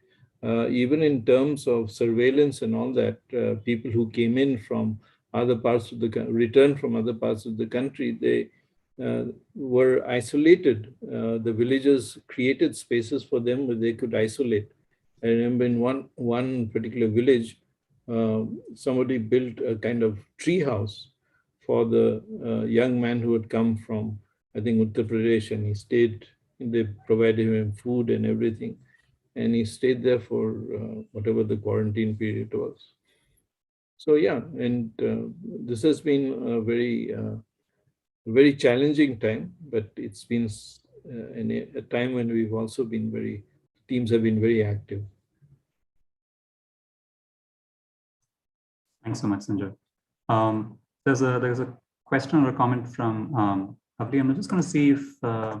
even in terms of surveillance and all that, people who came in from other parts of returned from other parts of the country, they were isolated. The villagers created spaces for them where they could isolate. I remember in one particular village, somebody built a kind of tree house for the young man who had come from, I think, Uttar Pradesh, and he stayed. They provided him food and everything, and he stayed there for whatever the quarantine period was. So yeah, and this has been a very challenging time, but it's been a time when we've also been teams have been very active. Thanks so much, Sanjay. There's a question or a comment from Avli. I'm just going to see if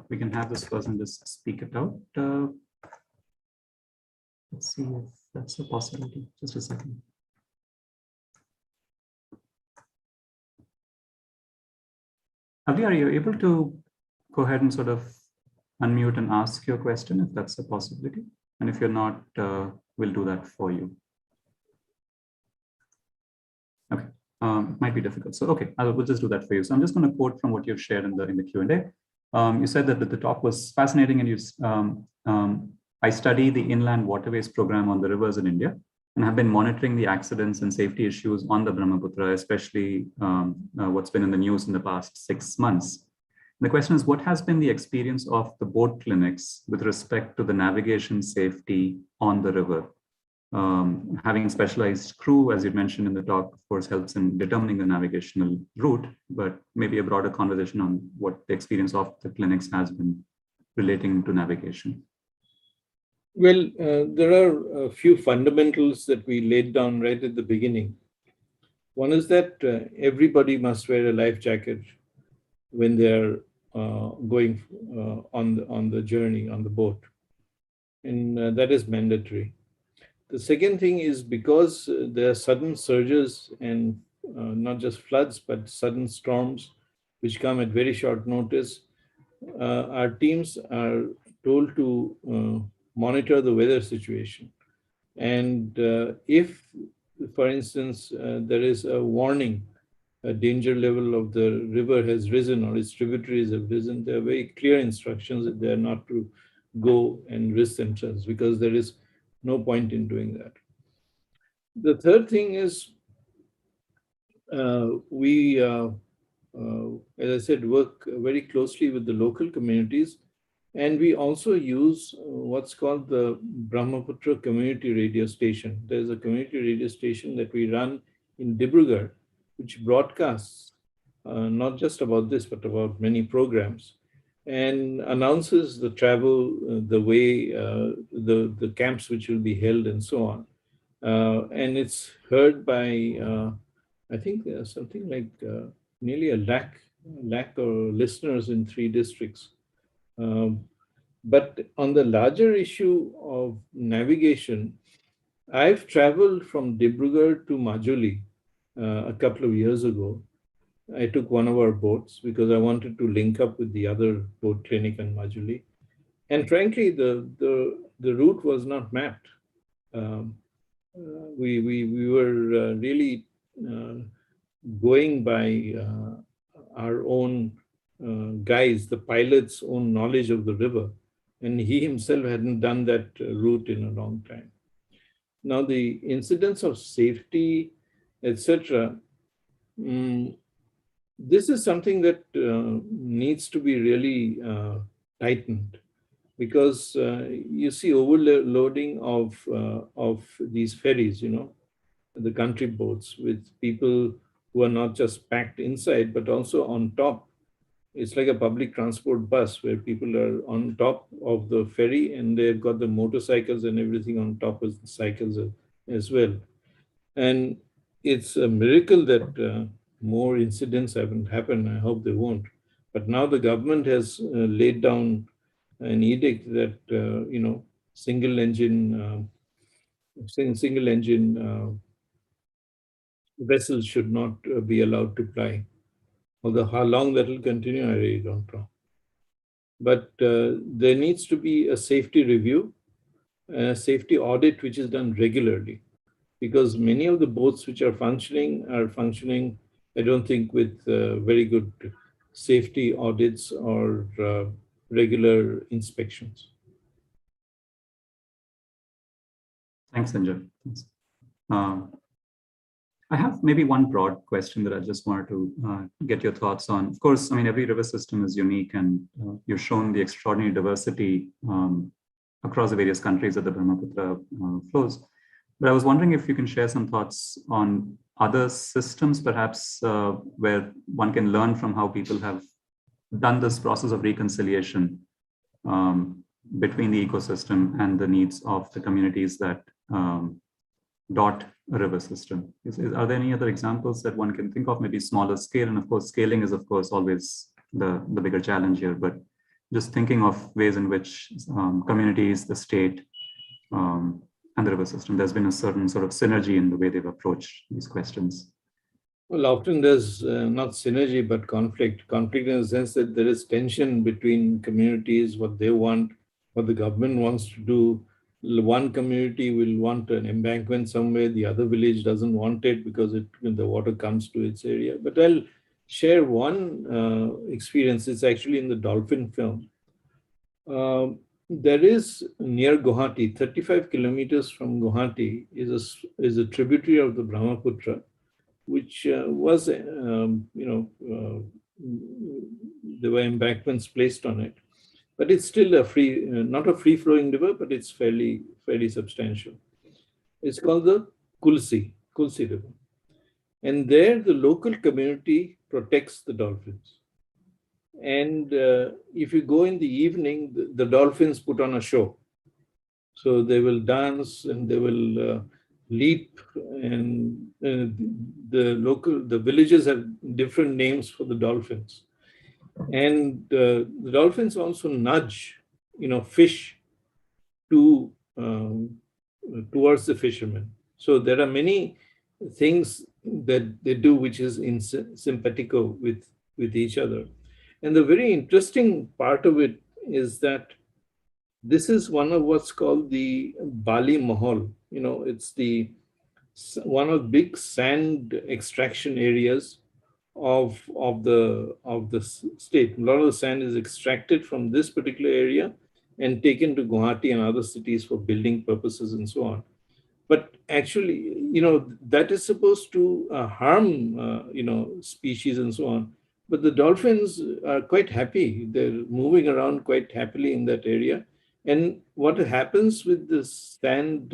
we can have this person just speak it out. Let's see if that's a possibility. Just a second. Avli, are you able to go ahead and sort of unmute and ask your question, if that's a possibility? And if you're not, we'll do that for you. Okay, it might be difficult. So, okay, we'll just do that for you. So I'm just going to quote from what you've shared in the Q&A. You said that the talk was fascinating, and I study the Inland Waterways program on the rivers in India. and have been monitoring the accidents and safety issues on the Brahmaputra, especially what's been in the news in the past 6 months. The question is, what has been the experience of the boat clinics with respect to the navigation safety on the river? Having specialized crew, as you mentioned in the talk, of course, helps in determining the navigational route, but maybe a broader conversation on what the experience of the clinics has been relating to navigation. Well, there are a few fundamentals that we laid down right at the beginning. One is that everybody must wear a life jacket when they're going on the journey on the boat, and that is mandatory. The second thing is, because there are sudden surges and not just floods, but sudden storms which come at very short notice, our teams are told to monitor the weather situation. And if, for instance, there is a warning, a danger level of the river has risen or its tributaries have risen, there are very clear instructions that they are not to go and risk themselves, because there is no point in doing that. The third thing is we, as I said, work very closely with the local communities, and we also use what's called the Brahmaputra Community Radio Station. There's a community radio station that we run in Dibrugarh, which broadcasts not just about this, but about many programs, and announces the travel, the way, the camps which will be held, and so on. And it's heard by, I think something like nearly a lakh of listeners in 3 districts. But on the larger issue of navigation, I've traveled from Dibrugarh to Majuli a couple of years ago. I took one of our boats because I wanted to link up with the other boat clinic in Majuli. And frankly, the route was not mapped. We were really going by our own guys, the pilot's own knowledge of the river. And he himself hadn't done that route in a long time. Now, the incidents of safety, etc., this is something that needs to be really tightened, because you see overloading of these ferries, the country boats, with people who are not just packed inside, but also on top. It's like a public transport bus where people are on top of the ferry, and they've got the motorcycles and everything on top of the cycles as well. And it's a miracle that more incidents haven't happened. I hope they won't. But now the government has laid down an edict that single engine vessels should not be allowed to ply. Although how long that will continue, I really don't know. But there needs to be a safety review, a safety audit, which is done regularly, because many of the boats which are functioning, I don't think, with very good safety audits or regular inspections. Thanks, Sanjay. Thanks. I have maybe one broad question that I just wanted to get your thoughts on. Of course, I mean, every river system is unique, and you've shown the extraordinary diversity across the various countries that the Brahmaputra flows. But I was wondering if you can share some thoughts on other systems, perhaps, where one can learn from how people have done this process of reconciliation between the ecosystem and the needs of the communities that dot a river system. Are there any other examples that one can think of, maybe smaller scale? And of course, scaling is, of course, always the bigger challenge here, but just thinking of ways in which communities, the state, and the river system, there's been a certain sort of synergy in the way they've approached these questions. Well, often there's not synergy, but conflict. Conflict in the sense that there is tension between communities, what they want, what the government wants to do. One community will want an embankment somewhere, the other village doesn't want it because the water comes to its area. But I'll share one experience. It's actually in the dolphin film. there is near Guwahati, 35 kilometers from Guwahati, is a tributary of the Brahmaputra, which was, there were embankments placed on it. But it's still a not a free-flowing river, but it's fairly substantial. It's called the Kulsi River. And there, the local community protects the dolphins. And if you go in the evening, the dolphins put on a show. So they will dance and they will leap, and the villages have different names for the dolphins. And the dolphins also nudge, fish to towards the fishermen. So there are many things that they do which is in simpatico with each other. And the very interesting part of it is that this is one of what's called the Bali Mahal. It's one of big sand extraction areas of the state. A lot of the sand is extracted from this particular area and taken to Guwahati and other cities for building purposes and so on. But actually, that is supposed to harm, species and so on. But the dolphins are quite happy. They're moving around quite happily in that area. And what happens with this sand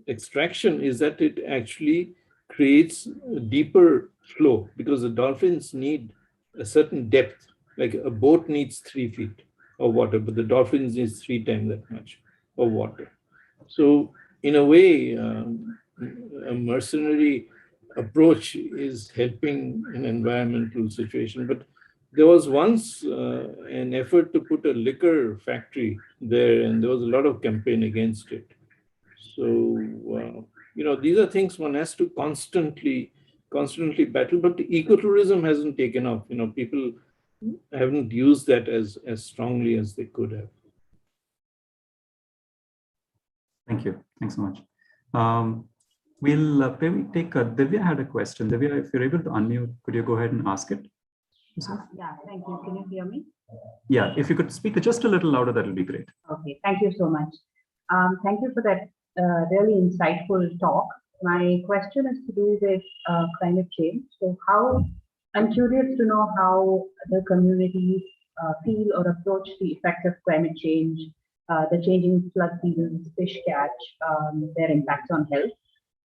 extraction is that it actually creates a deeper flow, because the dolphins need a certain depth. Like a boat needs 3 feet of water, but the dolphins needs 3 times that much of water. So in a way, a mercenary approach is helping an environmental situation. But there was once an effort to put a liquor factory there, and there was a lot of campaign against it. So, these are things one has to constantly battle, but ecotourism hasn't taken off. People haven't used that as strongly as they could have. Thank you. Thanks so much. We'll maybe take Divya had a question. Divya, if you're able to unmute, could you go ahead and ask it? Yeah, thank you. Can you hear me? Yeah, if you could speak just a little louder, that will be great. Okay, thank you so much. Thank you for that really insightful talk. My question is to do with climate change. So I'm curious to know how the communities feel or approach the effects of climate change, the changing flood seasons, fish catch, their impacts on health.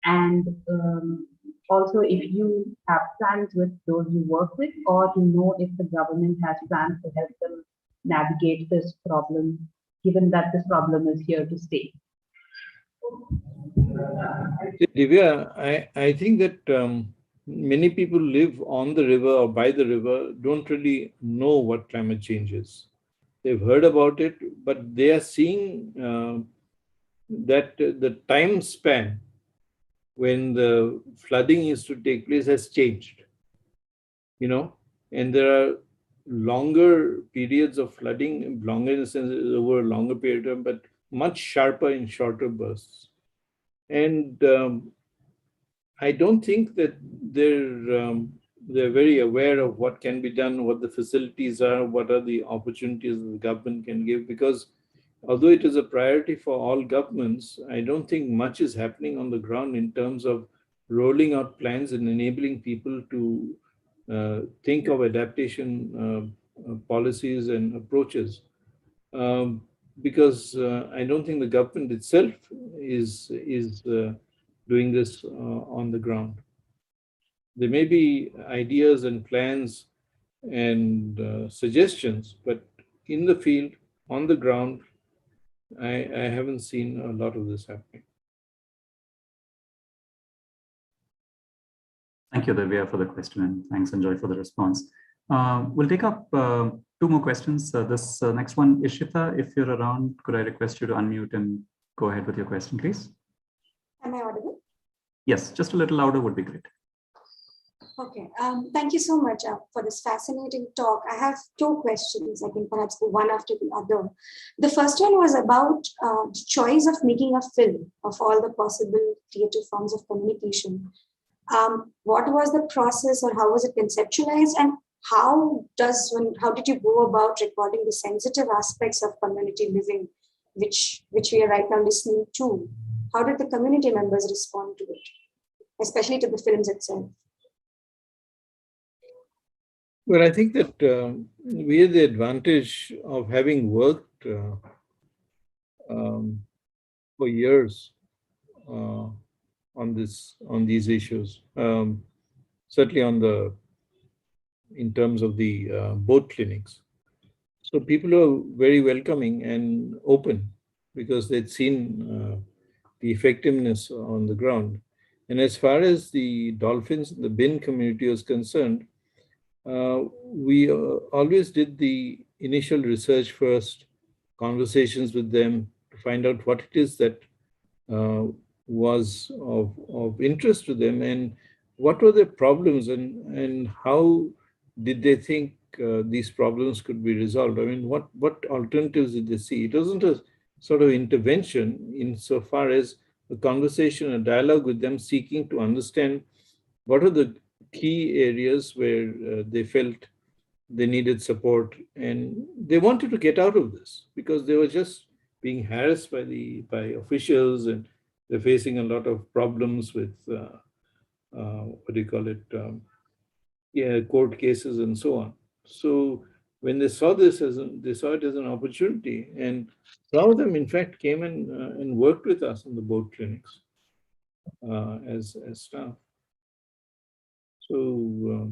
And also if you have plans with those you work with, or to know if the government has plans to help them navigate this problem, given that this problem is here to stay. Divya, I think that many people live on the river or by the river don't really know what climate change is. They've heard about it, but they are seeing that the time span when the flooding is to take place has changed, and there are longer periods of flooding, longer in the sense over a longer period of time, but much sharper in shorter bursts. And I don't think that they're very aware of what can be done, what the facilities are, what are the opportunities the government can give, because although it is a priority for all governments, I don't think much is happening on the ground in terms of rolling out plans and enabling people to think of adaptation policies and approaches. Because I don't think the government itself is doing this on the ground. There may be ideas and plans and suggestions, but in the field, on the ground, I haven't seen a lot of this happening. Thank you, Divya, for the question, and thanks, Anjoy, for the response. We'll take up 2 more questions. This next one, Ishita, if you're around, could I request you to unmute and go ahead with your question, please? Am I audible? Yes, just a little louder would be great. Okay, thank you so much for this fascinating talk. I have 2 questions. I think perhaps one after the other. The first one was about the choice of making a film of all the possible creative forms of communication. What was the process, or how was it conceptualized? And how did you go about recording the sensitive aspects of community living, which we are right now listening to? How did the community members respond to it, especially to the films itself? Well, I think that we had the advantage of having worked for years on these issues. Certainly in terms of the boat clinics. So people are very welcoming and open because they'd seen the effectiveness on the ground. And as far as the dolphins, the bin community was concerned, we always did the initial research first, conversations with them to find out what it is that was of interest to them and what were their problems and how did they think these problems could be resolved. I mean, what alternatives did they see? It wasn't a sort of intervention insofar as a conversation, a dialogue with them, seeking to understand what are the key areas where they felt they needed support and they wanted to get out of this because they were just being harassed by officials and they're facing a lot of problems with what do you call it? Court cases and so on. So when they saw this they saw it as an opportunity, and some of them, in fact, came and worked with us in the boat clinics as staff. So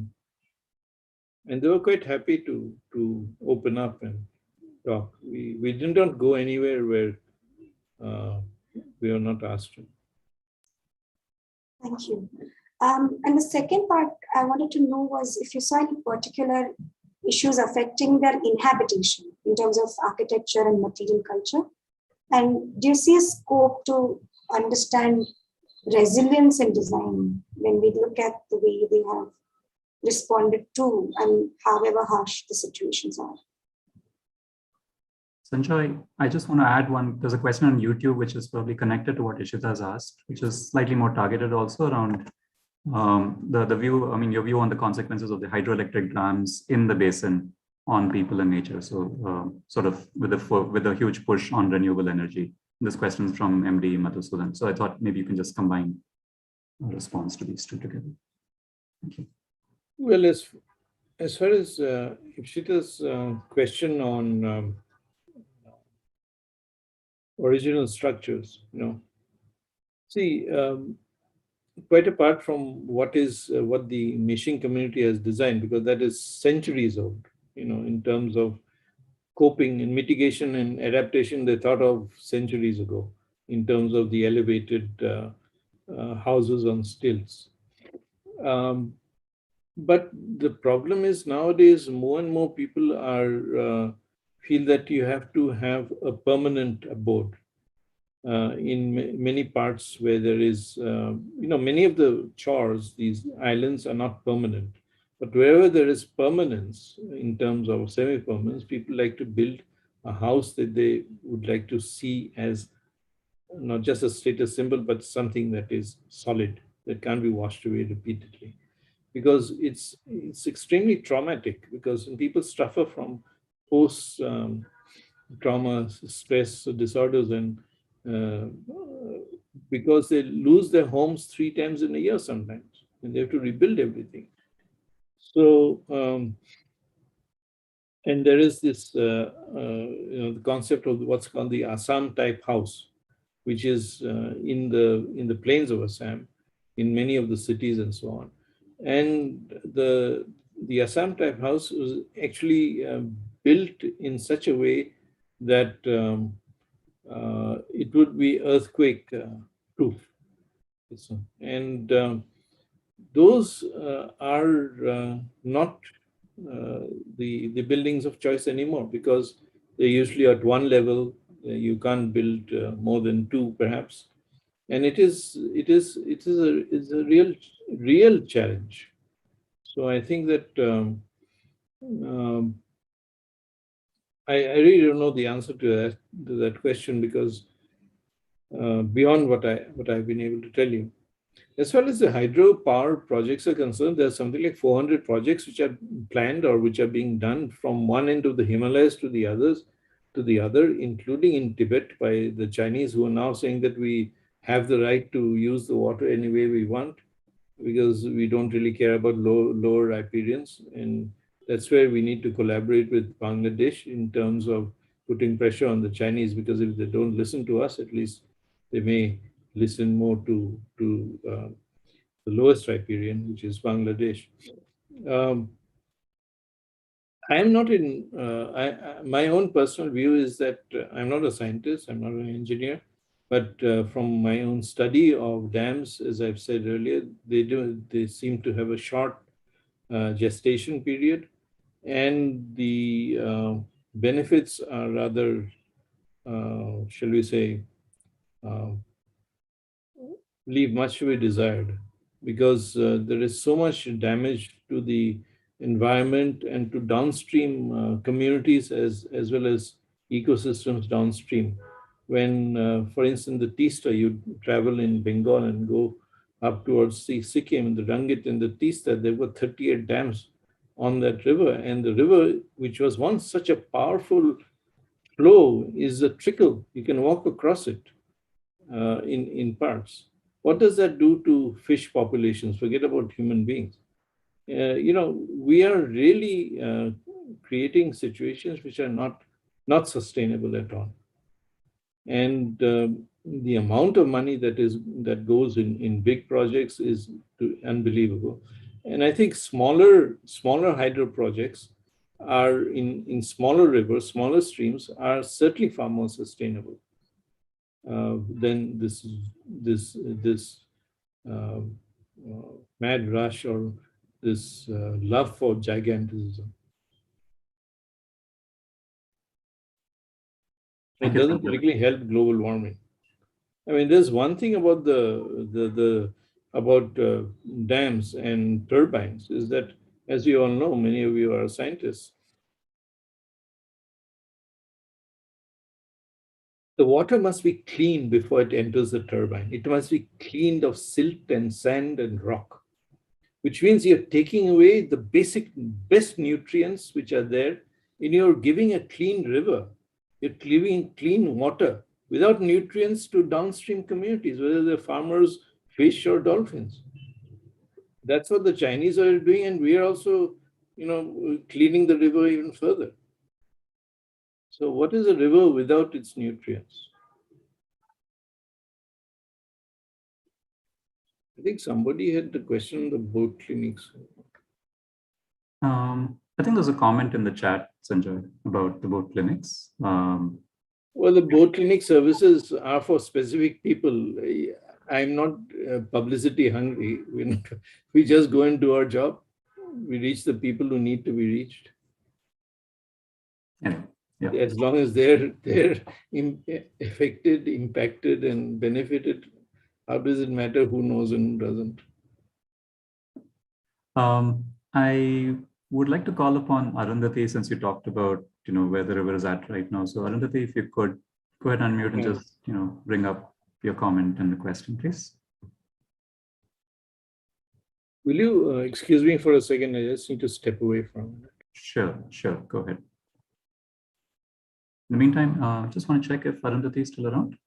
and they were quite happy to open up and talk. We did not go anywhere where we were not asked to. Thank you. And the second part I wanted to know was if you saw any particular issues affecting their inhabitation in terms of architecture and material culture. And do you see a scope to understand resilience in design when we look at the way they have responded to and however harsh the situations are? Sanjoy, I just want to add one. There's a question on YouTube which is probably connected to what Ishita has asked, which is slightly more targeted also around the view, I mean, your view on the consequences of the hydroelectric dams in the basin on people and nature. So sort of with a huge push on renewable energy. This question is from MD Madhusudan. So I thought maybe you can just combine a response to these two together. Thank you. Well, as far as Ishita's question on original structures, see, quite apart from what the Mishing community has designed, because that is centuries old, in terms of coping and mitigation and adaptation, they thought of centuries ago in terms of the elevated houses on stilts. But the problem is nowadays more and more people feel that you have to have a permanent abode. In many parts where there is, many of the chores, these islands are not permanent. But wherever there is permanence in terms of semi-permanence, people like to build a house that they would like to see as not just a status symbol, but something that is solid, that can't be washed away repeatedly. Because it's extremely traumatic, because when people suffer from post-trauma stress disorders and because they lose their homes 3 times in a year sometimes, and they have to rebuild everything. So, and there is this, the concept of what's called the Assam type house, which is in the plains of Assam, in many of the cities and so on. And the Assam type house was actually built in such a way that it would be earthquake proof. And those are not the buildings of choice anymore, because they're usually at one level. You can't build more than 2 perhaps. And it is a real challenge. So I think that I really don't know the answer to that question, because beyond what I've been able to tell you. As far as the hydropower projects are concerned, there's something like 400 projects which are planned or which are being done from one end of the Himalayas to the other, including in Tibet by the Chinese, who are now saying that we have the right to use the water any way we want because we don't really care about lower riparians. And that's where we need to collaborate with Bangladesh in terms of putting pressure on the Chinese, because if they don't listen to us, at least they may listen more to the lowest riparian, which is Bangladesh. I am not in, my own personal view is that I'm not a scientist, I'm not an engineer, but from my own study of dams, as I've said earlier, they seem to have a short gestation period, and the benefits are rather, shall we say, uh, leave much to be desired, because there is so much damage to the environment and to downstream communities as well as ecosystems downstream. When, for instance, the Teesta, you travel in Bengal and go up towards Sikkim, the Rangit and the Teesta, there were 38 dams on that river. And the river, which was once such a powerful flow, is a trickle. You can walk across it in parts. What does that do to fish populations? Forget about human beings. We are really creating situations which are not sustainable at all. And the amount of money that goes in big projects is unbelievable. And I think smaller hydro projects are in smaller rivers, smaller streams, are certainly far more sustainable than this uh, mad rush or this love for gigantism. It doesn't particularly help global warming. I mean, there's one thing about about dams and turbines is that, as you all know, many of you are scientists, the water must be clean before it enters the turbine. It must be cleaned of silt and sand and rock, which means you're taking away the best nutrients which are there, and you're giving a clean river. You're giving clean water without nutrients to downstream communities, whether they're farmers, fish, or dolphins. That's what the Chinese are doing, and we are also, cleaning the river even further. So what is a river without its nutrients? I think somebody had the question on the boat clinics. I think there's a comment in the chat, Sanjay, about the boat clinics. Well, the boat clinic services are for specific people. I'm not publicity hungry. We just go and do our job. We reach the people who need to be reached. Yeah. As long as they're affected, impacted, and benefited, how does it matter who knows and who doesn't? I would like to call upon Arundhati, since you talked about where the river is at right now. So Arundhati, if you could go ahead and unmute and just bring up your comment and the question, please. Will you excuse me for a second? I just need to step away from it. Sure. Go ahead. In the meantime, just want to check if Arundhati is still around.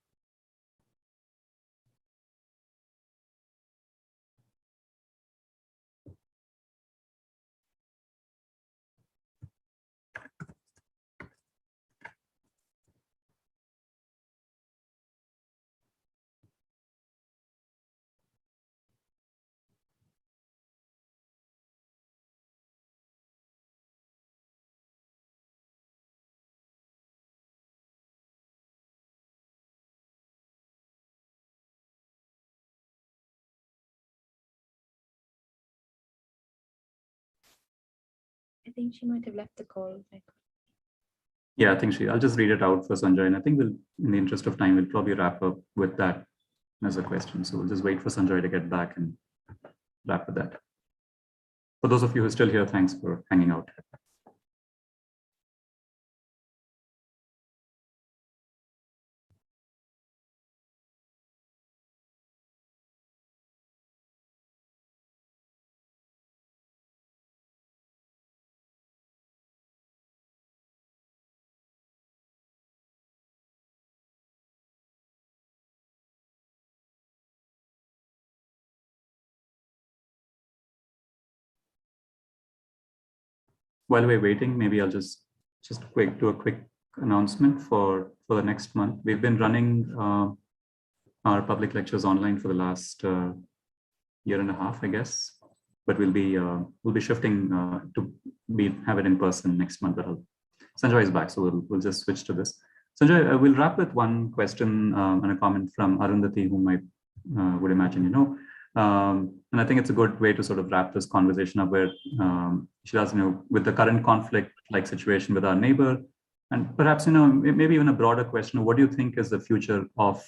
I think she might have left the call. Yeah, I think I'll just read it out for Sanjay. And I think in the interest of time, we'll probably wrap up with that as a question. So we'll just wait for Sanjay to get back and wrap with that. For those of you who are still here, thanks for hanging out. while we're waiting, maybe I'll just do a quick announcement for the next month. We've been running our public lectures online for the last year and a half, I guess, but we'll be shifting to have it in person next month. Sanjoy is back, so we'll just switch to this. Sanjoy, we'll wrap with one question and a comment from Arundhati, whom I would imagine you know. And I think it's a good way to sort of wrap this conversation up, where she asks, with the current conflict-like situation with our neighbor, and perhaps, maybe even a broader question of what do you think is the future of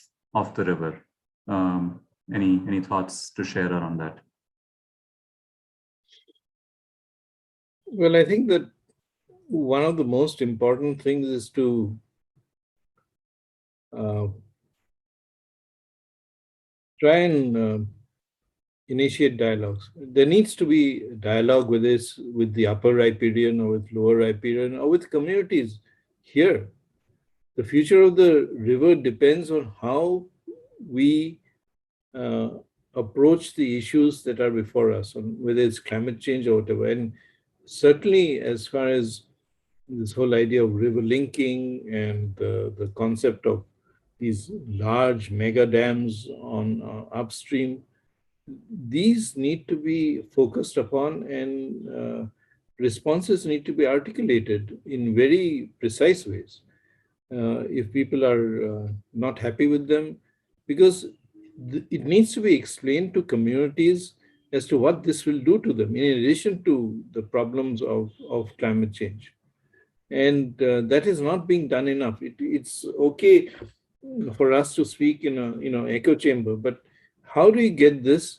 the river? Any thoughts to share around that? Well, I think that one of the most important things is to try and initiate dialogues. There needs to be dialogue with the upper riparian or with lower riparian or with communities here. The future of the river depends on how we approach the issues that are before us, whether it's climate change or whatever. And certainly as far as this whole idea of river linking and the concept of these large mega dams on upstream, these need to be focused upon, and responses need to be articulated in very precise ways. If people are not happy with them, because it needs to be explained to communities as to what this will do to them, in addition to the problems of climate change. And that is not being done enough. It's okay for us to speak in a echo chamber, but how do you get this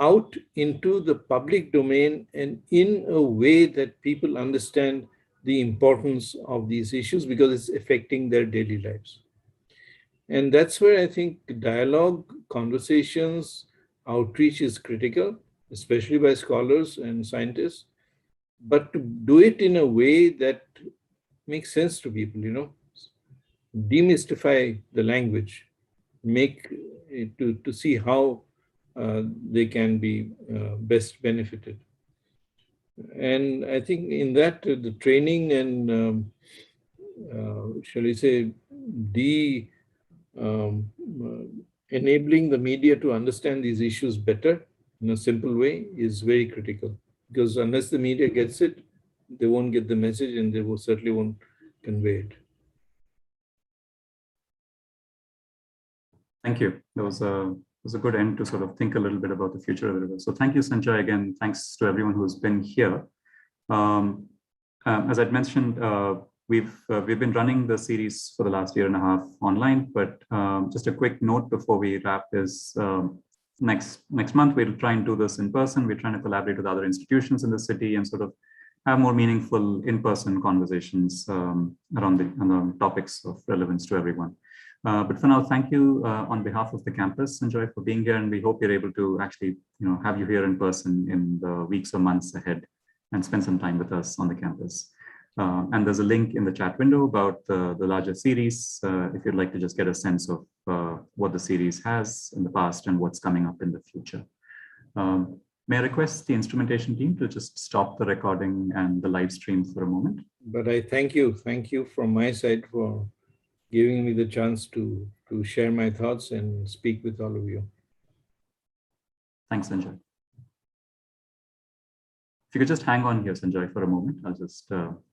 out into the public domain and in a way that people understand the importance of these issues, because it's affecting their daily lives? And that's where I think dialogue, conversations, outreach is critical, especially by scholars and scientists, but to do it in a way that makes sense to people, demystify the language, to see how they can be best benefited. And I think in that, the training and, shall we say, enabling the media to understand these issues better in a simple way is very critical. Because unless the media gets it, they won't get the message, and they certainly won't convey it. Thank you. That was a good end to sort of think a little bit about the future of the river. So thank you, Sanjoy. Again, thanks to everyone who's been here. As I'd mentioned, we've been running the series for the last year and a half online, but just a quick note before we wrap is next month we'll try and do this in person. We're trying to collaborate with other institutions in the city and sort of have more meaningful in-person conversations around the topics of relevance to everyone. But for now, thank you on behalf of the campus, Sanjoy, for being here, and we hope you're able to actually, have you here in person in the weeks or months ahead and spend some time with us on the campus. And there's a link in the chat window about the larger series, if you'd like to just get a sense of what the series has in the past and what's coming up in the future. May I request the instrumentation team to just stop the recording and the live stream for a moment? But I thank you from my side for giving me the chance to share my thoughts and speak with all of you. Thanks, Sanjoy. If you could just hang on here, Sanjoy, for a moment. I'll just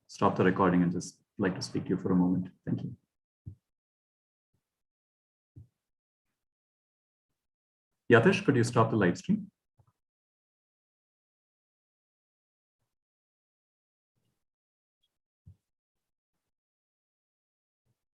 stop the recording and just like to speak to you for a moment. Thank you. Yatish, could you stop the live stream?